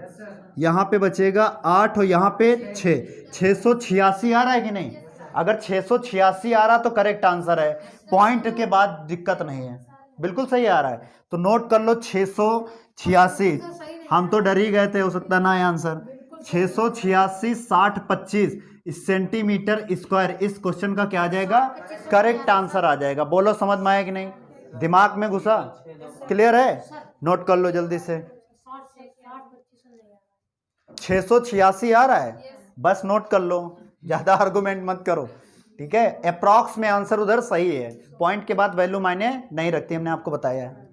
यहाँ पे बचेगा 8 और यहाँ पे 6। 686 आ रहा है कि नहीं? अगर 686 आ रहा तो करेक्ट आंसर है। पॉइंट के बाद दिक्कत नहीं है, बिल्कुल सही आ रहा है। तो नोट कर लो 686। हम तो डर ही गए थे, हो सकता ना है आंसर। 686 60 25 सेंटीमीटर स्क्वायर इस क्वेश्चन का क्या आ जाएगा? करेक्ट आंसर आ जाएगा। बोलो, समझ में आया कि नहीं? दिमाग में घुसा? क्लियर है? नोट कर लो जल्दी से। 686 आ रहा है, बस नोट कर लो, ज्यादा आर्गुमेंट मत करो, ठीक है? अप्रॉक्स में आंसर उधर सही है, पॉइंट के बाद वैल्यू मायने नहीं रखती, हमने आपको बताया है।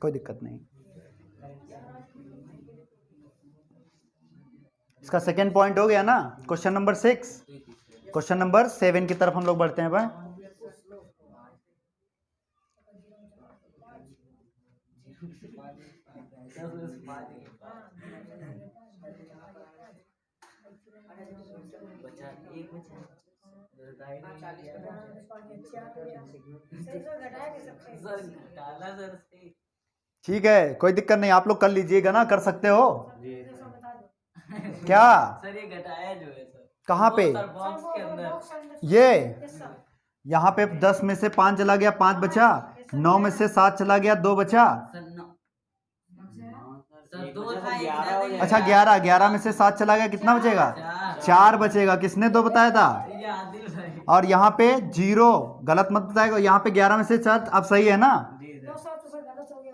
कोई दिक्कत नहीं। इसका सेकेंड पॉइंट हो गया ना, क्वेश्चन नंबर 6। क्वेश्चन नंबर 7 की तरफ हम लोग बढ़ते हैं भाई। बचा एक बचा सर डाला सर से ठीक है, कोई दिक्कत नहीं, आप लोग कर लीजिएगा ना, कर सकते हो क्या? सर ये घटाया जो है सर कहाँ पे? सर बॉक्स के अंदर ये यहाँ पे 10 में से 5 चला गया, 5 बचा, 9 में से 7 चला गया, 2 बचा। सर दो था अच्छा 11 में से 7 चला गया, कितना बचेगा? 4 बचेगा। किसने 2 बताया था? ये आदिल भाई और यहाँ पे 0, गलत मत बताएगा। यहाँ पे 11 में से 4, अब सही है ना?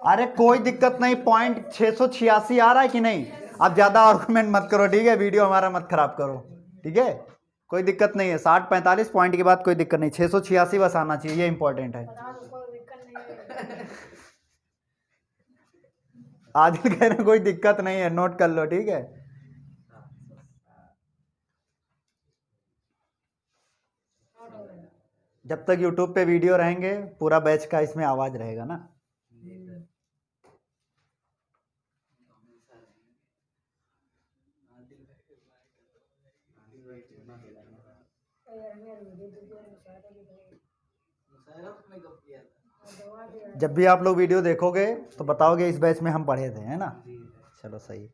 अरे कोई दिक्कत नहीं, पॉइंट 686 आ रहा है कि नहीं? अब ज्यादा आर्गुमेंट मत करो, ठीक है? वीडियो हमारा मत खराब करो, ठीक है? कोई दिक्कत नहीं है, 60-45 पॉइंट के बाद कोई दिक्कत नहीं, 686 बस आना चाहिए, ये इंपॉर्टेंट है। आदिल कह रहे कोई दिक्कत नहीं है, नोट कर लो, ठीक है? जब तक यूट्यूब पे वीडियो रहेंगे पूरा बैच का इसमें आवाज रहेगा ना। जब भी आप लोग वीडियो देखोगे तो बताओगे इस बैच में हम पढ़े थे, है ना? चलो सही।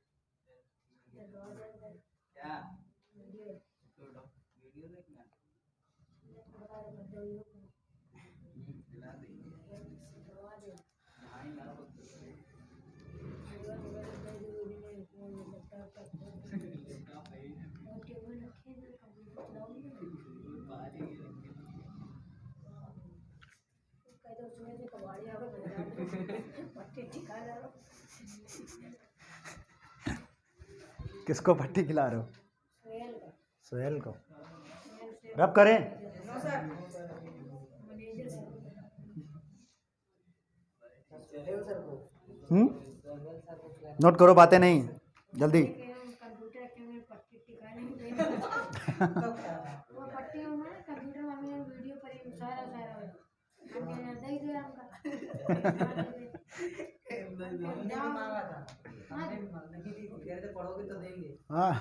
किसको पट्टी खिला रहे हो? सोहेल को। रब करें? नोट करो, बातें नहीं, जल्दी। हाँ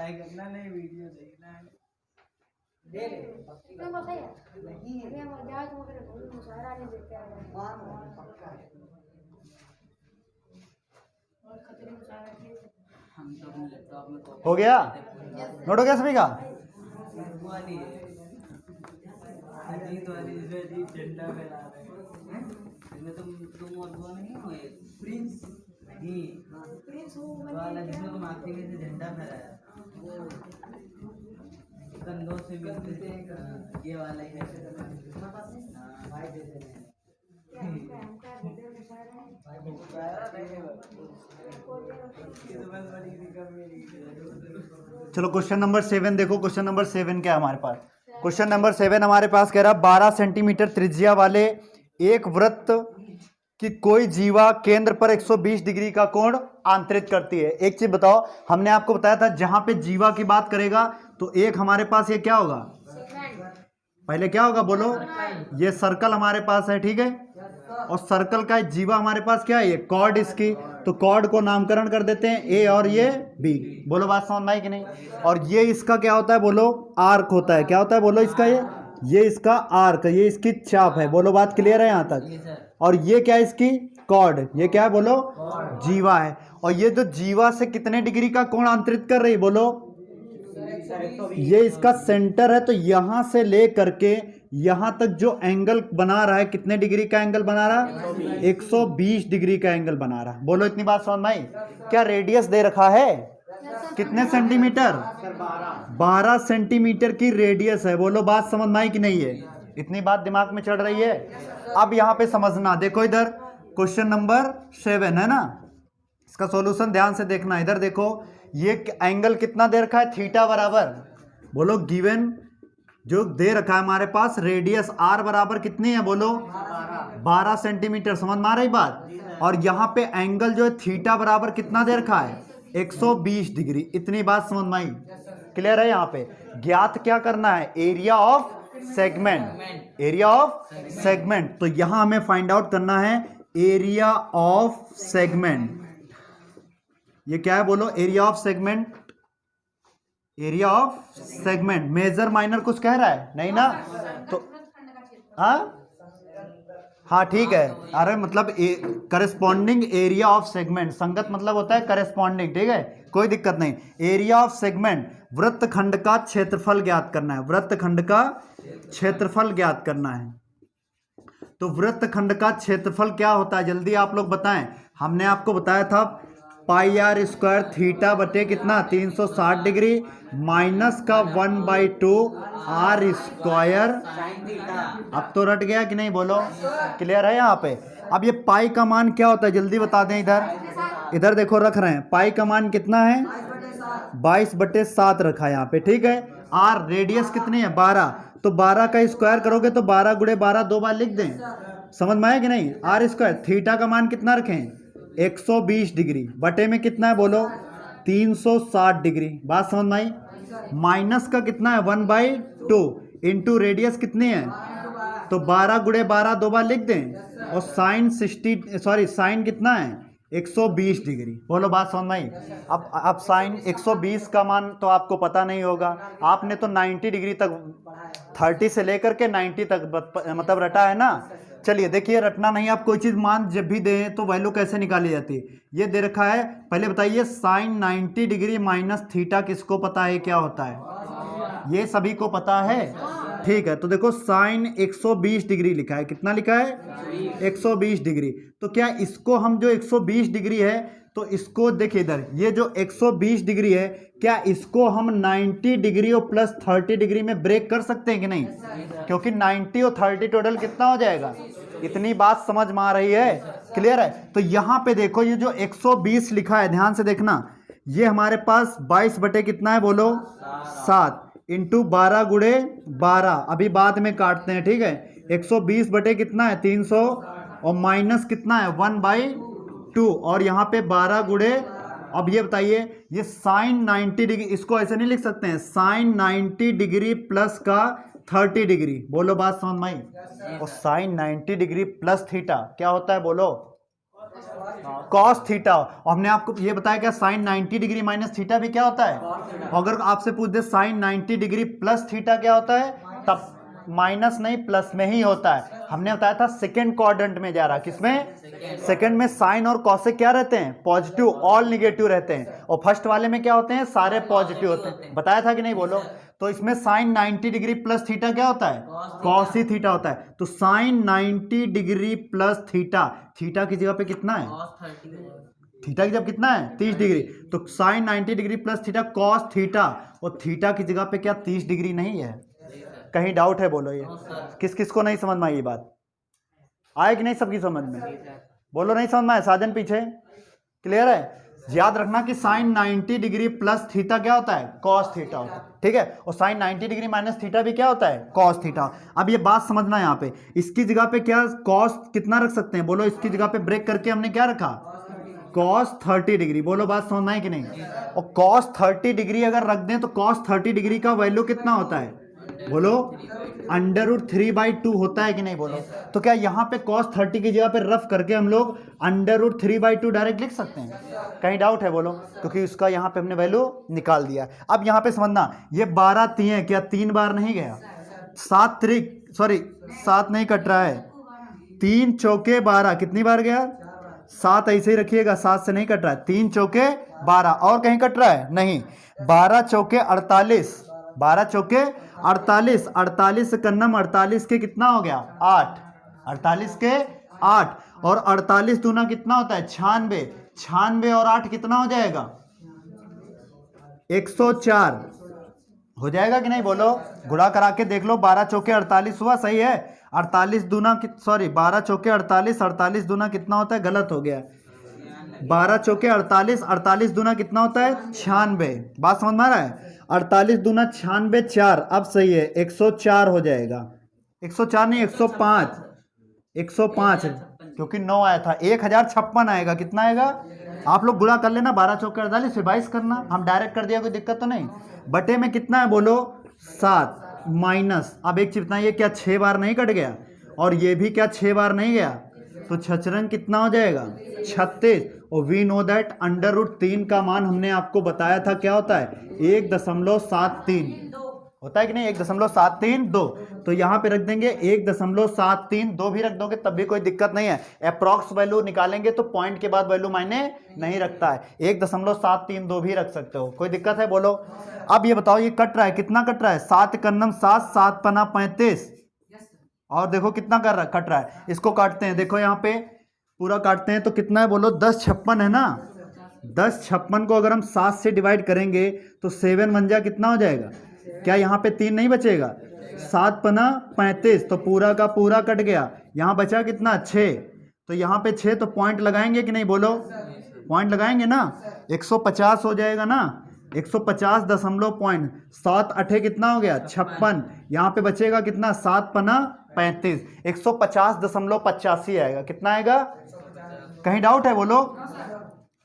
करना नहीं, वीडियो देखना है। हो गया? नोट हो गया सभी का? अजीत वाली इसमें अजीत झंडा फहरा रहे हैं, इसमें तुम और वो नहीं हो प्रिंस नहीं वाला जिसमें तुम आखिरी में से झंडा फहराया कंधों से मिलते थे, ये वाला ही चलो क्वेश्चन नंबर 7 देखो। क्वेश्चन नंबर 7 क्या है हमारे पास? क्वेश्चन नंबर 7 हमारे पास कह रहा है 12 सेंटीमीटर त्रिज्या वाले एक वृत्त कि कोई जीवा केंद्र पर 120 डिग्री का कोण आंतरित करती है। एक चीज बताओ, हमने आपको बताया था जहां पे जीवा की बात करेगा तो एक हमारे पास ये क्या होगा? पहले क्या होगा बोलो? ये सर्कल हमारे पास है, ठीक है? और सर्कल का जीवा हमारे पास क्या है? ये कॉर्ड इसकी, तो कॉर्ड को नामकरण कर देते हैं ए और ये बी। बोलो बात समझ में आई कि नहीं? और ये इसका क्या होता है बोलो? आर्क होता है। क्या होता है बोलो इसका? ये इसका आर्क, ये इसकी चाप है। बोलो बात क्लियर है यहाँ तक? और ये क्या है इसकी? कॉर्ड। ये क्या है बोलो? जीवा है। और ये जो जीवा से कितने डिग्री का कोण आंतरित कर रही बोलो? ये इसका सेंटर है, तो यहां से ले करके यहां तक जो एंगल बना रहा है, कितने डिग्री का एंगल बना रहा है? 120 डिग्री का एंगल बना रहा है। बोलो इतनी बात समझ में आई? क्या रेडियस दे रखा है? कितने सेंटीमीटर? 12 सेंटीमीटर की रेडियस है। बोलो बात समझ में आई कि नहीं है? इतनी बात दिमाग में चढ़ रही है? अब यहाँ पे समझना, देखो इधर क्वेश्चन नंबर 7 है ना, इसका सॉल्यूशन ध्यान से देखना। इधर देखो, ये एंगल कितना दे रखा है? थीटा बराबर, बोलो गिवन जो दे रखा है हमारे पास, रेडियस आर बराबर कितनी है बोलो? 12 सेंटीमीटर। समझ में आ रही बात? और यहाँ पे एंगल जो है थीटा बराबर कितना दे रखा है? 120 डिग्री। इतनी बात समझ में आई? क्लियर है? यहाँ पे ज्ञात क्या करना है? Area of segment. Area of segment. तो यहाँ हमें फाइंड आउट करना है एरिया ऑफ सेगमेंट। ये क्या है बोलो? Area of segment. Area of segment major minor कुछ कह रहा है नहीं ना? तो हाँ हाँ ठीक है। अरे मतलब करस्पॉन्डिंग एरिया ऑफ सेगमेंट, संगत मतलब होता है करस्पॉन्डिंग, ठीक है, कोई दिक्कत नहीं। एरिया ऑफ सेगमेंट, वृत्तखंड का क्षेत्रफल ज्ञात करना है, वृत्तखंड का क्षेत्रफल ज्ञात करना है। तो वृत्तखंड का क्षेत्रफल क्या होता है जल्दी आप लोग बताएं। हमने आपको बताया था पाई आर स्क्वायर थीटा बटे कितना 360 डिग्री माइनस का 1/2 आर स्क्वायर। अब तो रट गया कि नहीं बोलो? क्लियर है यहाँ पे? अब ये पाई का मान क्या होता है जल्दी बता दें। इधर देखो रख रहे हैं, पाई का मान कितना है 22/7 रखा है यहाँ पे, ठीक है। आर रेडियस कितनी है 12, तो 12 का स्क्वायर करोगे तो 12 गुणे 12 दो बार लिख दें। समझ में आया कि नहीं? आर स्क्वायर थीटा का मान कितना रखें 120 डिग्री बटे में कितना है बोलो 360 डिग्री। बात समझ में आई? माइनस का कितना है 1/2 इंटू रेडियस कितनी है, तो 12 गुणे 12 दो बार लिख दें। और साइन साइन कितना है 120 डिग्री। बोलो बात समझ में आई? अब साइन 120 का मान तो आपको पता नहीं होगा, आपने तो 90 डिग्री तक 30 से लेकर के 90 तक मतलब रटा है ना। चलिए देखिए, रटना नहीं, आप कोई चीज़ मान जब भी दें तो वैल्यू कैसे निकाली जाती है। ये दे रखा है, पहले बताइए साइन 90 डिग्री माइनस थीटा किसको पता है क्या होता है? ये सभी को पता है, ठीक है। तो देखो साइन 120 डिग्री लिखा है, कितना लिखा है 120 डिग्री। तो क्या इसको हम जो 120 डिग्री है तो इसको देखिए इधर, ये जो 120 डिग्री है क्या इसको हम 90 डिग्री और प्लस 30 डिग्री में ब्रेक कर सकते हैं कि नहीं? क्योंकि 90 और 30 टोटल कितना हो जाएगा? इतनी बात समझ में आ रही है? क्लियर है? तो यहाँ पे देखो ये जो 120 लिखा है ध्यान से देखना, ये हमारे पास 22 बटे कितना है बोलो 7 इंटू 12 गुणे 12, अभी बाद में काटते हैं, ठीक है। 120 बटे कितना है 300 और माइनस कितना है 1/2 और यहाँ पे 12 गुणे। अब ये बताइए ये साइन 90 डिग्री, इसको ऐसे नहीं लिख सकते हैं साइन 90 डिग्री प्लस का 30 डिग्री। बोलो बात समझ में आई? और साइन 90 डिग्री प्लस थीटा क्या होता है बोलो कॉस थीटा। और हमने आपको ये बताया क्या साइन 90 डिग्री माइनस थीटा भी क्या होता है। अगर आपसे पूछ दे साइन 90 डिग्री प्लस थीटा क्या होता है, तब माइनस नहीं प्लस में ही होता है। हमने बताया था सेकंड क्वाड्रेंट में जा रहा, किसमें? सेकंड में साइन और कॉसेक क्या रहते हैं पॉजिटिव, ऑल निगेटिव रहते हैं। और फर्स्ट वाले में क्या होते हैं सारे पॉजिटिव होते हैं। बताया था कि नहीं बोलो? तो इसमें साइन 90 डिग्री प्लस थीटा क्या होता है कॉस ही थीटा होता है। तो sine 90 degree plus theta, theta की जगह पे कितना है थीटा की जगह कितना है 30 डिग्री, तो sine 90 degree plus theta cos theta, और थीटा की जगह पे क्या 30 डिग्री नहीं है? कहीं डाउट है बोलो? ये किस किस को नहीं समझ में आई ये बात? आए कि नहीं सबकी समझ में? बोलो नहीं समझ में आए? साजन पीछे क्लियर है? याद रखना कि साइन 90 डिग्री प्लस थीटा क्या होता है कॉस थीटा होता है, ठीक है। और साइन 90 डिग्री माइनस थीटा भी क्या होता है कॉस थीटा। अब ये बात समझना है यहाँ पे, इसकी जगह पे क्या कॉस कितना रख सकते हैं बोलो? इसकी जगह पे ब्रेक करके हमने क्या रखा कॉस 30 डिग्री। बोलो बात समझना है कि नहीं? और कॉस 30 डिग्री अगर रख दें तो कॉस 30 डिग्री का वैल्यू कितना होता है बोलो √3/2 होता है कि नहीं बोलो? तो क्या यहाँ पे cos 30 की जगह पे रफ करके हम लोग √3/2 डायरेक्ट लिख सकते हैं? कहीं डाउट है बोलो? क्योंकि उसका यहाँ पे हमने वैल्यू निकाल दिया। अब यहाँ पे समझना, ये 12 3 क्या 3 बार नहीं गया? 7 नहीं कट रहा है, 3 चौके 12 कितनी बार गया 7, ऐसे ही रखिएगा 7 से नहीं कट रहा है, 3 चौके 12 और कहीं कट रहा है नहीं। 12 चौके 48, 12 चौके 48, 48 कन्नम 48 के कितना हो गया 8, 48 के 8 और 48 दूना कितना होता है 96, 96 और 8 कितना हो जाएगा 104 हो जाएगा कि नहीं बोलो? गुणा करा के देख लो, 12 चौके 48 हुआ, सही है। 48 दूना 12 चौके 48, 48 दूना कितना होता है, गलत हो गया, 12 चौके 48, 48 दूना कितना होता है 96। बात समझ में आ रहा है? 48 दूना 96 4, अब सही है 104 हो जाएगा। 104 नहीं 105, 105 क्योंकि 9 आया था, 1056 आएगा। कितना आएगा आप लोग गुणा कर लेना, 12 चौके 48 से 22 करना, हम डायरेक्ट कर दिया कोई दिक्कत तो नहीं। बटे में कितना है बोलो 7 माइनस, अब एक चीज बताइए क्या 6 बार नहीं कट गया? और ये भी क्या 6 बार नहीं गया? तो छचरंग कितना हो जाएगा 36। और वी नो दैट √3 का मान हमने आपको बताया था क्या होता है 1.73 होता है कि नहीं 1.732। तो यहाँ पे रख देंगे 1.732 भी रख दोगे तब भी कोई दिक्कत नहीं है। अप्रॉक्स वैल्यू निकालेंगे तो पॉइंट के बाद वैल्यू मायने नहीं रखता है 1.732 भी रख सकते हो कोई दिक्कत है बोलो। अब ये बताओ ये कट रहा है कितना कट रहा है 7 कन्नम 7 7 पना 35 और देखो कितना कर रहा है कट रहा है। इसको काटते हैं देखो यहाँ पे पूरा काटते हैं तो कितना है बोलो 1056 है ना 1056 को अगर हम 7 से डिवाइड करेंगे तो 7 1 जा कितना हो जाएगा क्या यहाँ पे 3 नहीं बचेगा 7 पना 35 तो पूरा का पूरा कट गया। यहाँ बचा कितना 6 तो यहाँ पे 6 तो पॉइंट लगाएंगे कि नहीं बोलो पॉइंट लगाएंगे ना 150 हो जाएगा ना 150 दशमलव पॉइंट 7 8 कितना हो गया 56। यहाँ पे बचेगा कितना 7 पना 35 150.85 आएगा कितना आएगा कहीं डाउट है बोलो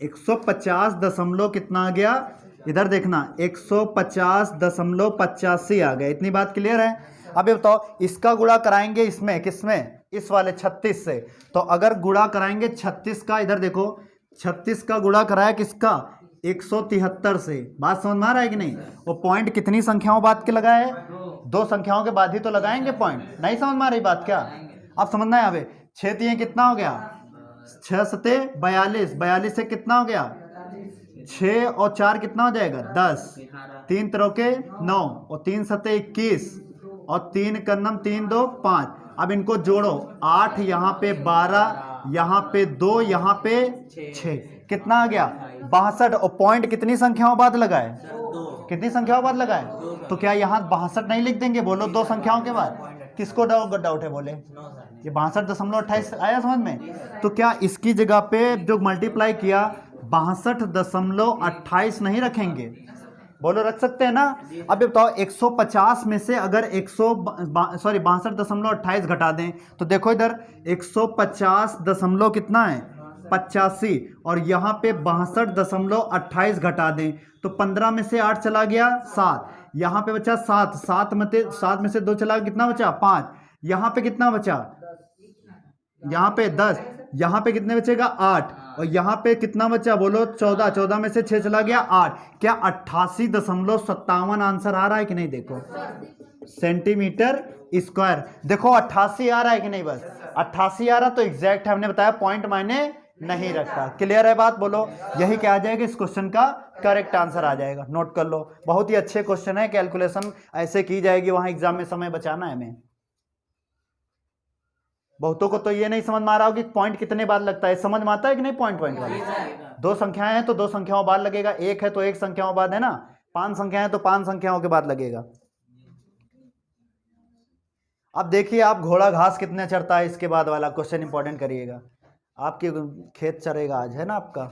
150 दशमलव कितना आ गया इधर देखना 150.85 आ गया। इतनी बात क्लियर है। अब ये बताओ इसका गुणा कराएंगे इसमें किसमें इस वाले 36 से तो अगर गुणा कराएंगे 36 का इधर देखो 36 का गुणा कराया किसका 173 से बात समझ में आ रहा है कि नहीं। वो पॉइंट कितनी संख्याओं बाद के लगाए दो संख्याओं के बाद ही तो लगाएंगे पॉइंट नहीं समझ में आ रही बात क्या अब समझना है। अब 6 3 कितना हो गया 6 7 42 42 से कितना हो गया 6 और 4 कितना हो जाएगा 10 3 3 के 9 और 3 7 21 और 3 कन्नम 3 2 5। अब इनको जोड़ो 8 यहाँ पे 12 यहाँ पे 2 यहाँ पे 6 कितना आ गया 62। और पॉइंट कितनी संख्याओं बाद लगाए कितनी संख्याओं बाद लगाए तो क्या यहाँ 62 नहीं लिख देंगे बोलो दो संख्याओं के बाद किसको डाउट है बोले ये 62.28 आया समझ में। तो क्या इसकी जगह पे जो मल्टीप्लाई किया 62.28 नहीं रखेंगे बोलो रख सकते हैं ना। अब ये बताओ 150 में से अगर 62.28 घटा दें तो देखो इधर 150 दशमलव कितना है 85 और यहाँ पे 62.28 घटा दें तो 15 में से 8 चला गया 7 यहाँ पे बचा 7 7 में से 2 चला कितना बचा 5 यहाँ पे कितना बचा यहाँ पे 10 यहाँ पे कितने बचेगा 8 और यहाँ पे कितना बचा बोलो 14 14 में से 6 चला गया 8 क्या 88.57 आंसर आ रहा है कि नहीं देखो सेंटीमीटर स्क्वायर देखो 88 आ रहा है कि नहीं बस 88 आ रहा तो एग्जैक्ट हमने बताया पॉइंट मायने नहीं रखता। क्लियर है बात बोलो यही क्या आ जाएगा इस क्वेश्चन का करेक्ट आंसर आ जाएगा नोट कर लो। बहुत ही अच्छे क्वेश्चन है कैलकुलेशन ऐसे की जाएगी वहां एग्जाम में समय बचाना है हमें। बहुतों को तो ये नहीं समझ में आ रहा हो कि पॉइंट कितने बार लगता है समझ में आता है कि नहीं पॉइंट वाला दो संख्याएं हैं तो दो संख्याओं बाद लगेगा एक है तो एक संख्याओं बाद है ना 5 संख्याएं तो 5 संख्याओं के बाद लगेगा। अब देखिए आप घोड़ा घास कितने चढ़ता है इसके बाद वाला क्वेश्चन इंपॉर्टेंट करिएगा। आपके खेत चरेगा आज है ना आपका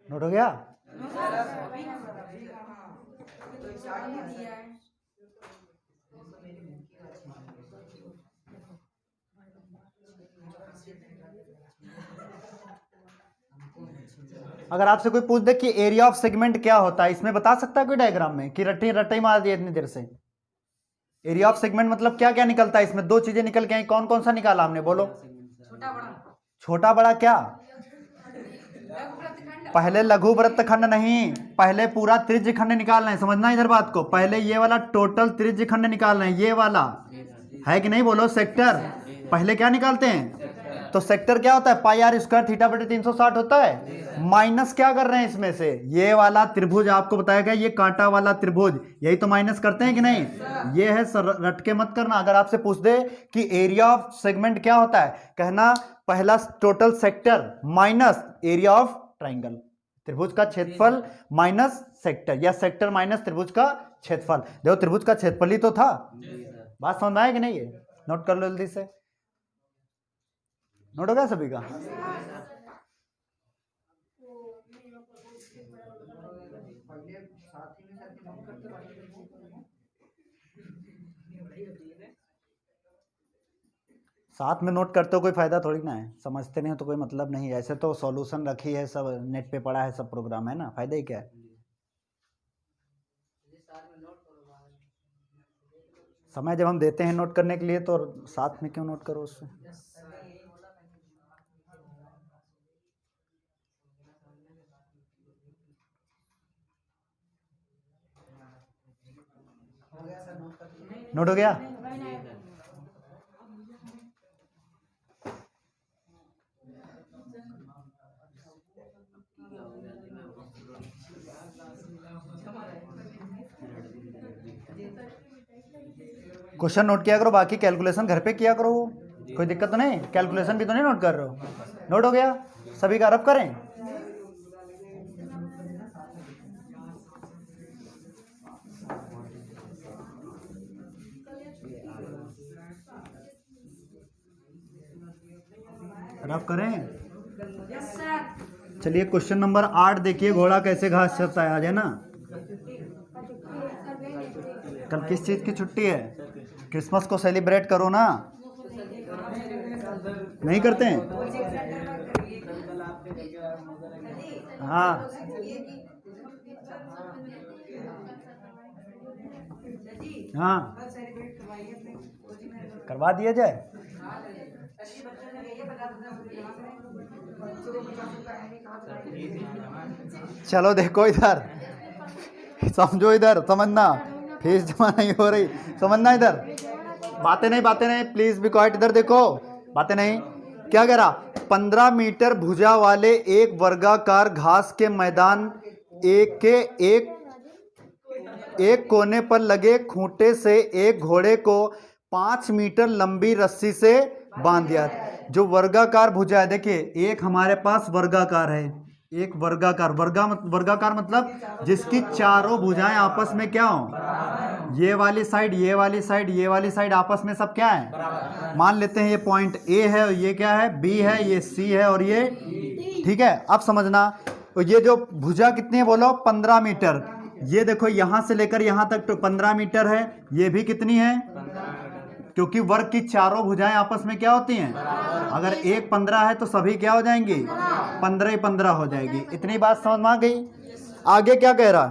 नोट हो गया। अगर आपसे कोई पूछ दे कि एरिया ऑफ सेगमेंट क्या होता है, इसमें बता सकता है कोई डायग्राम में कि रट्टी रट्टी मार दिए इतनी देर से? एरिया ऑफ सेगमेंट मतलब क्या क्या निकलता है इसमें? दो चीजें निकल के आई, कौन कौन सा निकाला हमने, बोलो? छोटा बड़ा छोटा बड़ा क्या? लघु प्रतिखंड पहले लघु वृत्तखंड नहीं, पहले पूरा त्रिज्यखंड निकालना है, समझना इधर बात को। पहले ये वाला टोटल त्रिज्यखंड निकालना है, ये वाला है कि नहीं, बोलो? सेक्टर पहले क्या निकालते हैं? तो सेक्टर क्या होता है? पाई आर स्क्वायर थीटा बटे 360 होता है। माइनस क्या कर रहे हैं इसमें से? ये वाला त्रिभुज आपको बताया गया, ये कांटा वाला त्रिभुज, यही तो माइनस करते हैं कि नहीं? ये है रट के मत करना। अगर आपसे पूछ दे कि एरिया ऑफ सेगमेंट क्या होता है, कहना पहला total sector minus area of triangle, त्रिभुज का क्षेत्रफल माइनस सेक्टर, या सेक्टर माइनस त्रिभुज का क्षेत्रफल। देखो त्रिभुज का क्षेत्रफल ही तो था। बात समझ में आया कि नहीं? ये नोट कर लो जल्दी से। नोट हो गया सभी का? साथ में नोट करते हो कोई फायदा थोड़ी ना है, समझते नहीं हो तो कोई मतलब नहीं है। ऐसे तो सॉल्यूशन रखी है, सब नेट पे पड़ा है, सब प्रोग्राम है ना, फायदा ही क्या है? समय जब हम देते हैं नोट करने के लिए तो साथ में क्यों नोट करो उससे? नोट हो गया? क्वेश्चन नोट किया करो, बाकी कैलकुलेशन घर पे किया करो, कोई दिक्कत तो नहीं? कैलकुलेशन भी तो नहीं नोट कर रहे हो? नोट हो गया सभी का? रफ करें? रफ करें? चलिए क्वेश्चन नंबर 8 देखिए, घोड़ा कैसे घास चरता है। आज है ना? कल किस चीज की छुट्टी है? क्रिसमस को सेलिब्रेट करो ना, नहीं करते हैं? हाँ, हाँ, करवा दिया जाए। चलो देखो इधर, समझो इधर, समझना, फीस जमा नहीं हो रही, समझना इधर। बातें नहीं, प्लीज बी क्वाइट। इधर देखो, बातें नहीं। क्या कह रहा? 15 मीटर भुजा वाले एक वर्गाकार घास के मैदान एक कोने पर लगे खूंटे से एक घोड़े को 5 मीटर लंबी रस्सी से बांध दिया। जो वर्गाकार भुजा है, देखिए एक हमारे पास वर्गाकार है, एक वर्गाकार, वर्गाकार मतलब जिसकी चारों भुजाएं आपस में क्या हो, ये वाली साइड, ये वाली साइड, ये वाली साइड आपस में सब क्या है? मान लेते हैं ये पॉइंट ए है, ये क्या है? बी है, ये सी है और ये, ठीक है? अब समझना, तो ये जो भुजा कितनी है बोलो? 15 मीटर। ये देखो यहां से लेकर यहां तक तो 15 मीटर है, ये भी कितनी है? क्योंकि वर्ग की चारों भुजाएं आपस में क्या होती हैं? अगर एक 15 है तो सभी क्या हो जाएंगी? 15 ही 15 हो जाएगी। इतनी बात समझ में आ गई? आगे क्या कह रहा,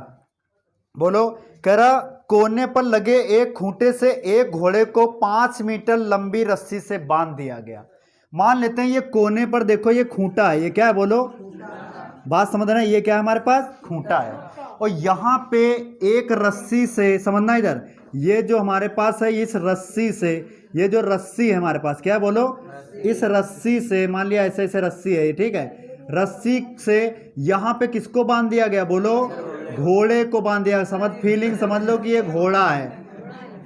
बोलो? कह रहा कोने पर लगे एक खूंटे से एक घोड़े को 5 मीटर लंबी रस्सी से बांध दिया गया। मान लेते हैं ये कोने पर, देखो ये खूंटा है, ये क्या है बोलो? बात समझ रहे हैं? ये क्या है हमारे पास? खूंटा है। और यहाँ पे एक रस्सी से, समझना इधर, ये जो हमारे पास है इस रस्सी से, ये जो रस्सी है हमारे पास, क्या बोलो? इस रस्सी से, मान लिया ऐसे ऐसे रस्सी है, ठीक है? रस्सी से यहाँ पे किसको बांध दिया गया बोलो? घोड़े को बांध दिया। समझ, फीलिंग समझ लो कि ये घोड़ा है,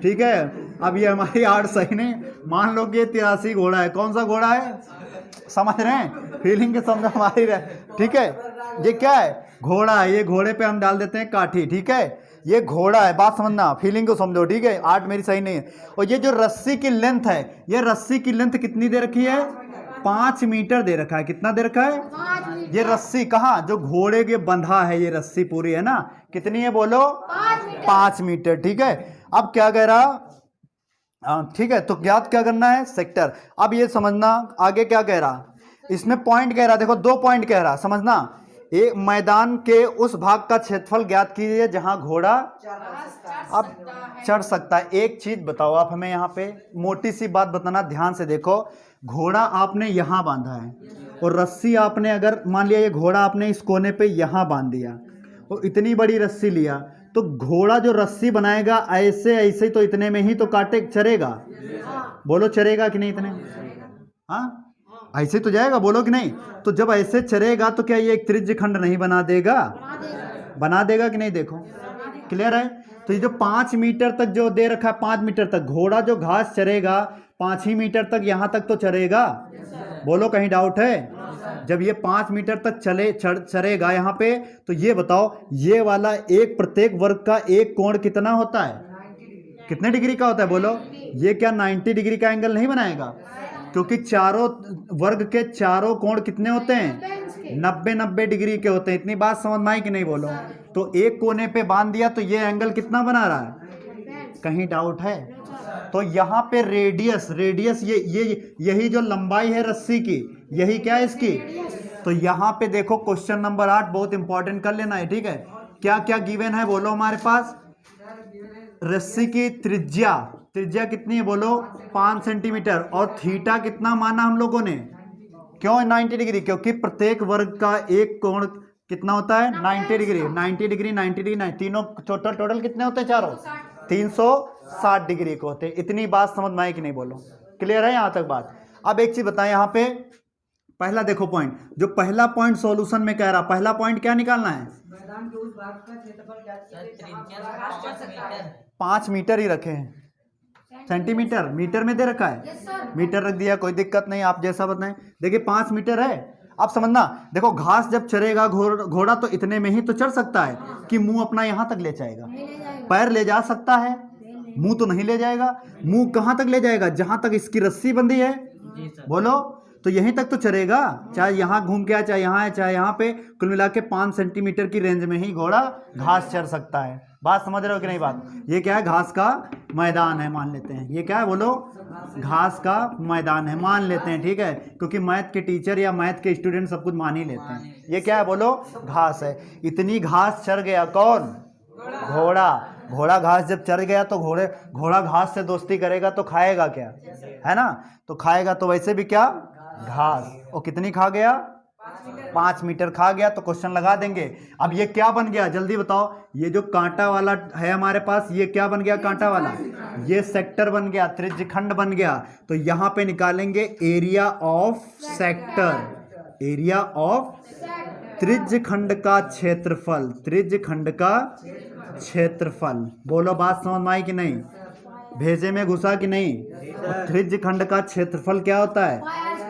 ठीक है? अब ये हमारी आर्ट सही नहीं, मान लो कि ये 83 घोड़ा है। कौन सा घोड़ा है? समझ रहे हैं? फीलिंग के समझ हमारी रहे, ठीक है? ये क्या है? घोड़ा है। ये घोड़े पे हम डाल देते हैं काठी, ठीक है? ये घोड़ा है। बात समझना, फीलिंग को समझो, ठीक है? आर्ट मेरी सही नहीं है। और ये जो रस्सी की लेंथ है, ये रस्सी की लेंथ कितनी दे रखी है? 5 मीटर दे रखा है। कितना दे रखा है? ये रस्सी कहाँ, जो घोड़े के बंधा है, ये रस्सी पूरी है ना, कितनी है बोलो? 5 मीटर, ठीक है? अब क्या कह रहा, ठीक है, तो ज्ञात क्या करना है, सेक्टर। अब ये समझना आगे क्या कह रहा, इसमें पॉइंट कह रहा, देखो 2 पॉइंट कह रहा, समझना। एक मैदान के उस भाग का क्षेत्रफल ज्ञात कीजिए जहां घोड़ा अब चढ़ सकता है। एक चीज बताओ आप हमें, यहाँ पे मोटी सी बात बताना, ध्यान से देखो। घोड़ा आपने यहाँ बांधा है और रस्सी आपने, अगर मान लिया ये घोड़ा आपने इस कोने पे यहाँ बांध दिया और इतनी बड़ी रस्सी लिया, तो घोड़ा जो रस्सी बनाएगा ऐसे ऐसे तो इतने में ही तो काटे चरेगा। बोलो चरेगा कि नहीं इतने, हाँ ऐसे तो जाएगा, बोलो कि नहीं। तो जब ऐसे चरेगा तो क्या ये एक त्रिज्य खंड नहीं बना देगा, बना देगा कि नहीं, देखो क्लियर है। तो ये जो 5 मीटर तक जो दे रखा है, 5 मीटर तक घोड़ा जो घास चरेगा 5 ही मीटर तक, यहाँ तक तो चरेगा। बोलो कहीं डाउट है। जब ये 5 मीटर तक चरेगा यहाँ पे, तो ये बताओ ये वाला एक प्रत्येक वर्ग का एक कोण कितना होता है, कितने डिग्री का होता है, बोलो। ये क्या 90 डिग्री का एंगल नहीं बनाएगा, क्योंकि चारों वर्ग के चारों कोण कितने होते हैं, 90 डिग्री के होते हैं। इतनी बात समझ में आई कि नहीं, बोलो। तो एक कोने पे बांध दिया तो ये एंगल कितना बना रहा है, कहीं डाउट है। तो यहाँ पे रेडियस यही जो लंबाई है रस्सी की, यही क्या है इसकी। तो यहाँ पे देखो क्वेश्चन नंबर 8 बहुत इंपॉर्टेंट कर लेना है, ठीक है। क्या क्या गिवन है बोलो हमारे पास। रस्सी की त्रिज्या कितनी है बोलो, 5 सेंटीमीटर। और थीटा कितना माना हम लोगों ने, क्यों 90 डिग्री, क्योंकि प्रत्येक वर्ग का एक कोण कितना होता है, 90 डिग्री। 90 डिग्री 90 डिग्री तीनों टोटल कितने होते हैं, चारों 360 डिग्री के होते हैं। इतनी बात समझ में आई कि नहीं, बोलो क्लियर है यहाँ तक बात। अब एक चीज बताएं, यहाँ पे पहला देखो पॉइंट, जो पहला पॉइंट सॉल्यूशन में कह रहा, पहला पॉइंट क्या निकालना है, मैदान के उस भाग का क्षेत्रफल ज्ञात कीजिए 5 मीटर ही रखे हैं, सेंटीमीटर मीटर में दे रखा है, मीटर रख दिया, कोई दिक्कत नहीं, आप जैसा बताएं। देखिए 5 मीटर है। अब समझना, देखो घास जब चरेगा घोड़ा तो इतने में ही तो चढ़ सकता है कि मुंह अपना यहाँ तक ले जाएगा, पैर ले जा सकता है, मुंह तो नहीं ले जाएगा। मुंह कहाँ तक ले जाएगा, जहां तक इसकी रस्सी बंधी है, बोलो। तो यहीं तक तो चरेगा, चाहे यहाँ घूम के आए, चाहे यहाँ है, चाहे यहाँ पे। कुल मिला के 5 सेंटीमीटर की रेंज में ही घोड़ा घास चर सकता है। बात समझ रहे हो कि नहीं बात। ये क्या है, घास का मैदान है मान लेते हैं। ये क्या है बोलो, घास का मैदान है मान लेते हैं, ठीक है। क्योंकि मैथ के टीचर या मैथ के स्टूडेंट सब कुछ मान ही लेते हैं। ये क्या है बोलो, घास है। इतनी घास चर गया कौन, घोड़ा घास जब चर गया तो घोड़ा घास से दोस्ती करेगा तो खाएगा क्या, है ना। तो खाएगा तो वैसे भी क्या, घास। और कितनी खा गया, 5 मीटर खा गया। तो क्वेश्चन लगा देंगे। अब ये क्या बन गया जल्दी बताओ। ये जो कांटा वाला है हमारे पास, ये क्या बन गया, कांटा वाला, ये सेक्टर बन गया, त्रिज्य खंड बन गया। तो यहाँ पे निकालेंगे area of sector, area of त्रिज्य खंड का क्षेत्रफल, त्रिज्य खंड का क्षेत्रफल। बोलो बात समझ में आई कि नहीं, भेजे में घुसा कि नहीं। त्रिज्य खंड का क्षेत्रफल क्या होता है,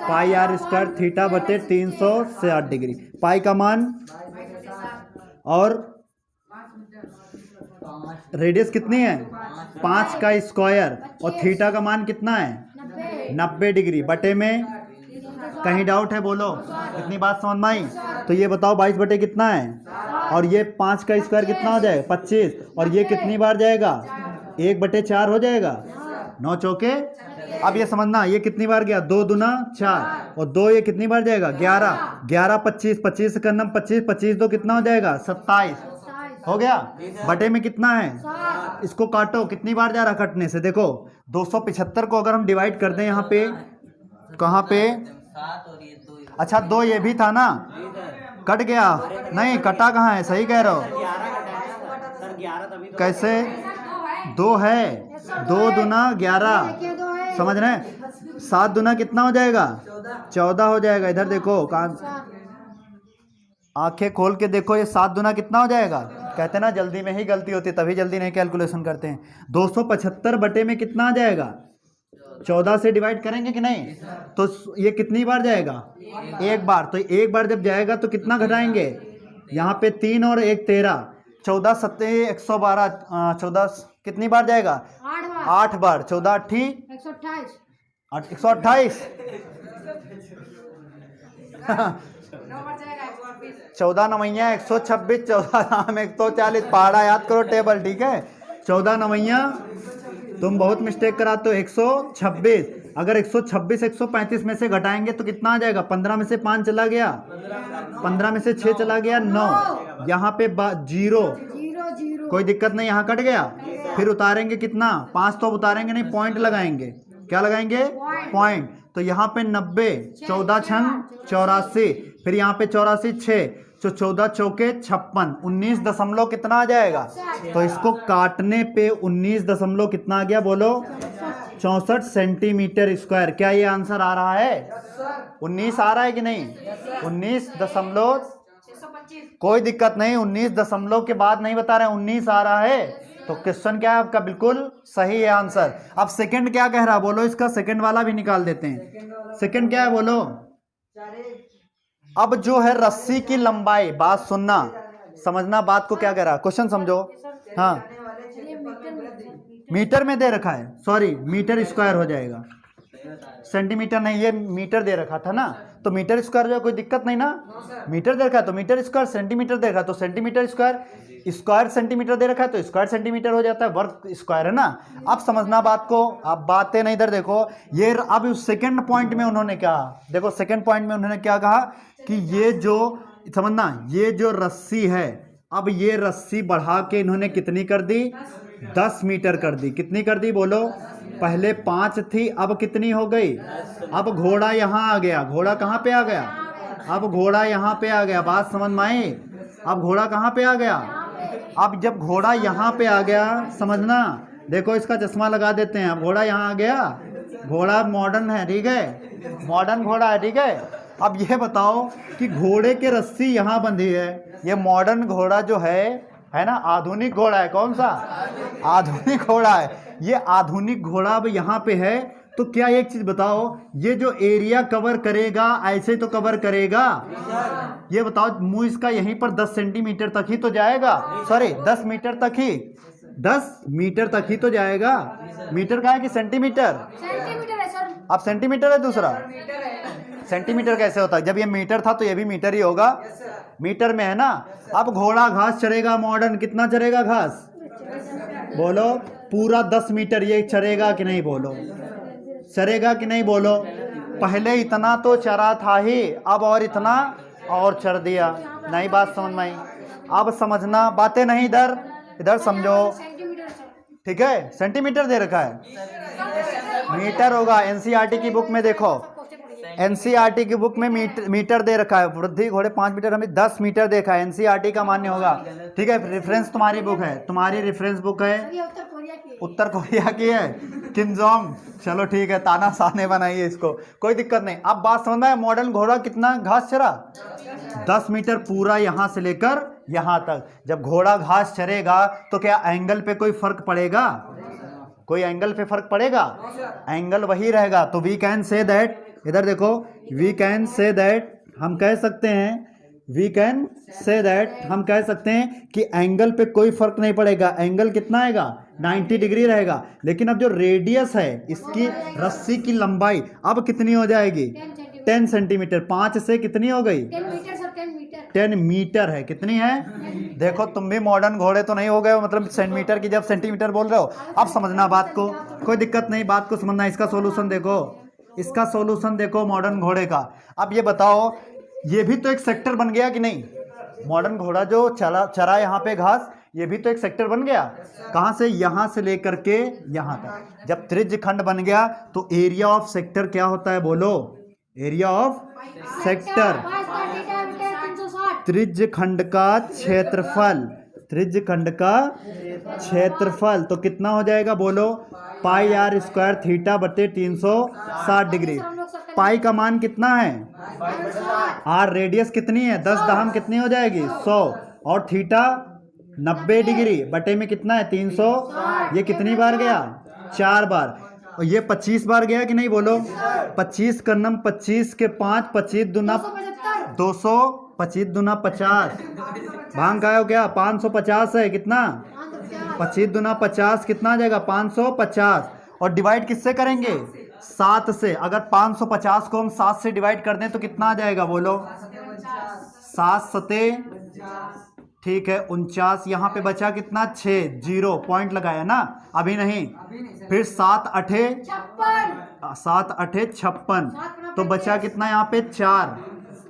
पाई आर स्क्वायर थीटा बटे 360 डिग्री। पाई का मान और रेडियस कितनी है, 5 का स्क्वायर। और थीटा का मान कितना है, 90 डिग्री बटे में। कहीं डाउट है बोलो, इतनी बात समझ में आई। तो ये बताओ 22 बटे कितना है, और ये 5 का स्क्वायर कितना हो जाएगा, 25। और ये कितनी बार जाएगा, 1 बटे 4 हो जाएगा, 9 चौके। अब ये समझना, ये कितनी बार गया, 2 दूना 4, और 2 ये कितनी बार जाएगा, 11, 11 25, 25 से करना 25, 25 2 कितना हो जाएगा, 27 हो गया। बटे में कितना है, इसको काटो, कितनी बार जा रहा कटने से, देखो 275 को अगर हम डिवाइड कर दें यहाँ पे, कहाँ पे, अच्छा 2 ये भी था ना, कट गया, नहीं कटा कहाँ है, सही कह रहे हो, कैसे 2 है, 2 दूना 11, समझ रहे हैं। 7 दूना कितना हो जाएगा, 14 हो जाएगा। इधर देखो, आंखें खोल के देखो, ये 7 दूना कितना हो जाएगा। कहते हैं ना जल्दी में ही गलती होती है, तभी जल्दी नहीं कैलकुलेशन करते हैं। 275 बटे में कितना आ जाएगा, 14 से डिवाइड करेंगे कि नहीं। तो ये कितनी बार जाएगा, 1 बार। तो 1 बार जब जाएगा तो कितना घटाएंगे, यहाँ पे 3 और 1 13, 14 7 112, 14 कितनी बार जाएगा, 8 बार। 14 8 128 14 नवैया 126, 14 नाम 140, पहाड़ा याद करो टेबल, ठीक है। 14 नवैया तुम बहुत मिस्टेक कराते हो। 126, अगर 126 135 में से घटाएंगे तो कितना आ जाएगा? 15 में से 5 चला गया, 15 में से 6 चला गया, 9, यहाँ पे 0, कोई दिक्कत नहीं, यहाँ कट गया। फिर उतारेंगे कितना? 5 तो उतारेंगे नहीं, पॉइंट लगाएंगे। क्या लगाएंगे? पॉइंट। तो यहाँ पे 90, 14 छंग 84, फिर यहाँ पे 84 6, तो 14 चौके 56, 19 दशमलव कितना आ जाएगा? तो इसको काटने पे 19 दशमलव कितना आ गया बोलो? 64 सेंटीमीटर स्क्वायर। क्या ये आंसर आ रहा है? 19 आ रहा है कि नहीं? 19 दशमलव, 625। कोई दिक्कत नहीं, 19 दशमलव के बाद नहीं बता रहे, 19 आ रहा है। तो क्वेश्चन क्या है आपका? बिल्कुल सही है आंसर। अब सेकंड क्या कह रहा है बोलो? इसका सेकंड वाला भी निकाल देते हैं। सेकंड क्या है बोलो? अब जो है रस्सी की लंबाई, बात सुनना, समझना बात को, क्या कह रहा है क्वेश्चन समझो। हाँ, मीटर में दे रखा है, सॉरी मीटर स्क्वायर हो जाएगा, सेंटीमीटर नहीं, ये मीटर दे रखा था ना, तो मीटर स्क्वायर जो कोई दिक्कत नहीं ना। मीटर दे रखा है तो मीटर स्क्वायर, सेंटीमीटर दे रखा है तो सेंटीमीटर स्क्वायर, स्क्वायर सेंटीमीटर दे रखा है तो स्क्वायर सेंटीमीटर हो जाता है, वर्ग स्क्वायर है ना। अब समझना बात को, अब बातें नहीं, इधर देखो ये। अब सेकंड पॉइंट में उन्होंने कहा, देखो सेकंड पॉइंट में उन्होंने क्या कहा कि ये जो, समझना, ये जो रस्सी है, अब ये रस्सी बढ़ा के इन्होंने कितनी कर दी? 10 मीटर कर दी। कितनी कर दी बोलो? पहले 5 थी, अब कितनी हो गई? अब घोड़ा यहाँ आ गया। घोड़ा कहाँ पे आ गया? अब घोड़ा यहाँ पे आ गया। बात समझ में आई? अब घोड़ा कहाँ पे आ गया? अब जब घोड़ा यहाँ पे आ गया, समझना, देखो इसका चश्मा लगा देते हैं। अब घोड़ा यहाँ आ गया, घोड़ा मॉडर्न है, ठीक है, मॉडर्न घोड़ा है, ठीक है। अब यह बताओ कि घोड़े के रस्सी यहाँ बंधी है, ये मॉडर्न घोड़ा जो है ना, आधुनिक घोड़ा है। कौन सा? आधुनिक घोड़ा है। ये आधुनिक घोड़ा अब यहाँ पे है, तो क्या एक चीज बताओ, ये जो एरिया कवर करेगा, ऐसे तो कवर करेगा? ये बताओ, मुंह इसका यहीं पर 10 सेंटीमीटर तक ही तो जाएगा, सॉरी 10 मीटर तक ही, 10 मीटर तक ही तो जाएगा। मीटर का है कि सेंटीमीटर? सेंटीमीटर है सर। अब सेंटीमीटर है दूसरा, सेंटीमीटर कैसे होता है? जब ये मीटर था तो ये भी मीटर ही होगा, मीटर में है ना। अब घोड़ा घास चरेगा मॉडर्न, कितना चरेगा घास बोलो? पूरा 10 मीटर ये चरेगा कि नहीं बोलो? चरेगा कि नहीं बोलो? पहले इतना तो चरा था ही, अब और इतना और चर दिया। नहीं बात समझ में आई? अब समझना, बातें नहीं, इधर इधर समझो, सेंटीमीटर सर। ठीक है। सेंटीमीटर दे रखा है, मीटर होगा। एनसीईआरटी की बुक में देखो, एनसीईआरटी की बुक में मीटर दे रखा है। वृद्धि घोड़े 5 मीटर, हमें 10 मीटर देखा है। एनसीईआरटी का मान्य होगा, ठीक है। रेफरेंस तुम्हारी बुक है, तुम्हारी रेफरेंस बुक है, ये उत्तर कोरिया की। उत्तर कोरिया की है, किम जोंग। चलो ठीक है, ताना शाह बनाइए इसको, कोई दिक्कत नहीं। अब बात समझ में है, मॉडर्न घोड़ा कितना घास चरा? 10 मीटर पूरा, यहाँ से लेकर यहाँ तक। जब घोड़ा घास चरेगा तो क्या एंगल पे कोई फर्क पड़ेगा? कोई एंगल पे फर्क पड़ेगा? एंगल वही रहेगा। तो वी कैन से दैट, इधर देखो, वी कैन से दैट, हम कह सकते हैं, वी कैन से दैट, हम कह सकते हैं कि एंगल पे कोई फर्क नहीं पड़ेगा। एंगल कितना आएगा? 90 डिग्री रहेगा। लेकिन अब जो रेडियस है, इसकी रस्सी की लंबाई अब कितनी हो जाएगी? 10 सेंटीमीटर। 5 से कितनी हो गई? 10 मीटर सर, 10 मीटर। 10 मीटर है। कितनी है? देखो तुम भी मॉडर्न घोड़े तो नहीं हो गए हो, मतलब सेंटीमीटर की जब सेंटीमीटर बोल रहे हो। अब समझना बात को, कोई दिक्कत नहीं, बात को समझना। इसका सॉल्यूशन देखो, इसका सॉल्यूशन देखो मॉडर्न घोड़े का। अब ये बताओ, ये भी तो एक सेक्टर बन गया कि नहीं? मॉडर्न घोड़ा जो चरा यहाँ पे घास, ये भी तो एक सेक्टर बन गया। कहाँ से? यहाँ से लेकर के यहाँ तक। जब त्रिज्य खंड बन गया तो एरिया ऑफ सेक्टर क्या होता है बोलो? एरिया ऑफ सेक्टर, त्रिज्य खंड का क्षेत्रफल, त्रिज्य खंड का क्षेत्रफल। तो कितना हो जाएगा बोलो? पाई आर स्क्वायर थीटा बटे 360 डिग्री। पाई का मान कितना है? आर रेडियस कितनी है? 10 दहम कितनी हो जाएगी? 100। और थीटा 90 डिग्री बटे में कितना है? 300। ये कितनी बार गया? 4 बार। और ये 25 बार गया कि नहीं बोलो? 25 का नम 25 के 5, 25 दूना 200, 25 दूना 50। भांग का हो क्या? 550 है। कितना? 25 दूना 50 कितना आ जाएगा? 550। और डिवाइड किससे करेंगे? 7 से। अगर 550 को हम 7 से डिवाइड कर दें तो कितना आ जाएगा बोलो? 7 सते, ठीक है, 49। यहाँ पे बचा कितना? 6, 0 पॉइंट लगाया ना, अभी नहीं, फिर 7 अठे 56 7 अठे 56, तो बचा कितना यहाँ पे 4,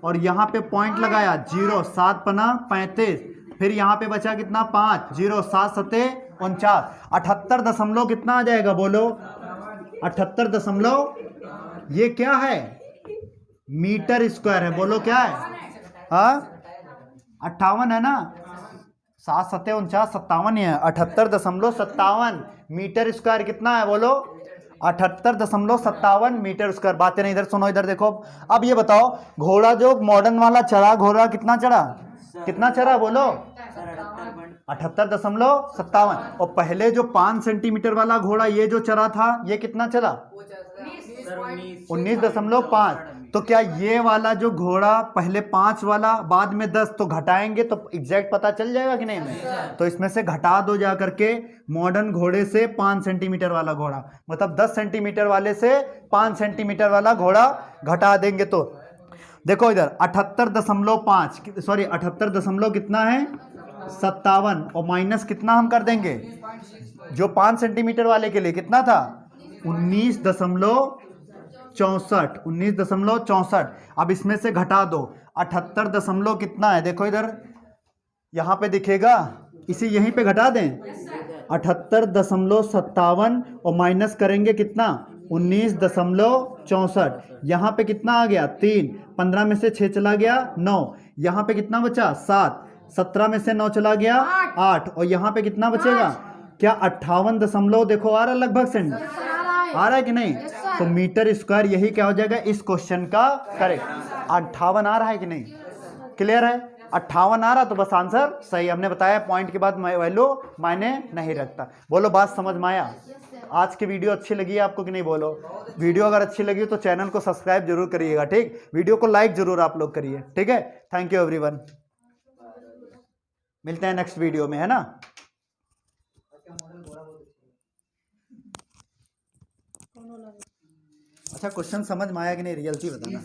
और यहाँ पे पॉइंट लगाया 0, 7 पना 35, फिर यहाँ पे बचा कितना 5, 0, 7 सते 49, 78 दशमलव कितना आ जाएगा बोलो? 78 दशमलव, ये क्या है? मीटर स्क्वायर है, बोलो क्या है? हाँ 58 है ना, 7 सत्ते 49, 57 ही है, 78.57 मीटर स्क्वायर कितना है बोलो? 78.57 मीटर स्क्वायर। बातें नहीं, इधर सुनो, इधर देखो। अब ये बताओ, घोड़ा जो मॉडर्न वाला चढ़ा, घोड़ा कितना चढ़ा, कितना चढ़ा बोलो? 78.57। और पहले जो 5 सेंटीमीटर वाला घोड़ा ये जो चढ़ा था, ये कितना चला? 19.5। तो क्या ये वाला जो घोड़ा पहले 5 वाला बाद में 10, तो घटाएंगे तो एग्जैक्ट पता चल जाएगा कि नहीं में? तो इसमें से घटा दो जा करके मॉडर्न घोड़े से 5 सेंटीमीटर वाला घोड़ा, मतलब 10 सेंटीमीटर वाले से 5 सेंटीमीटर वाला घोड़ा घटा देंगे। तो देखो इधर 78.5, सॉरी 78 दशमलव कितना है 57, और माइनस कितना हम कर देंगे? जो 5 सेंटीमीटर वाले के लिए कितना था? 19.64। अब इसमें से घटा दो 78 दशमलव कितना है, देखो इधर यहाँ पे दिखेगा, इसे यहीं पे घटा दें 78.57, और माइनस करेंगे कितना? 19.64। यहाँ पे कितना आ गया? 3, 15 में से 6 चला गया 9, यहाँ पे कितना बचा? 7, 17 में से 9 चला गया 8, और यहाँ पे कितना बचेगा? क्या 58 दशमलव, देखो आ रहा लगभग सेंट, आ रहा है कि नहीं? तो मीटर स्क्वायर यही क्या हो जाएगा इस क्वेश्चन का करेक्ट। 58 आ रहा है कि नहीं? क्लियर है? 58 आ रहा तो बस आंसर सही। हमने बताया पॉइंट के बाद वैल्यू मायने नहीं रखता। बोलो बात समझ में आया? आज की वीडियो अच्छी लगी है आपको कि नहीं? बोलो। वीडियो अगर अच्छी लगी तो चैनल को सब्सक्राइब जरूर करिएगा, ठीक? वीडियो को लाइक जरूर आप लोग करिए, ठीक है? थैंक यू एवरीवन, मिलते हैं नेक्स्ट वीडियो में, है ना? अच्छा क्वेश्चन समझ में आया कि नहीं, रियलिटी बताना।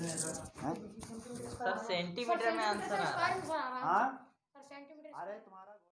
सर सेंटीमीटर में आंसर आ रहा है। हाँ सेंटीमीटर अरे तुम्हारा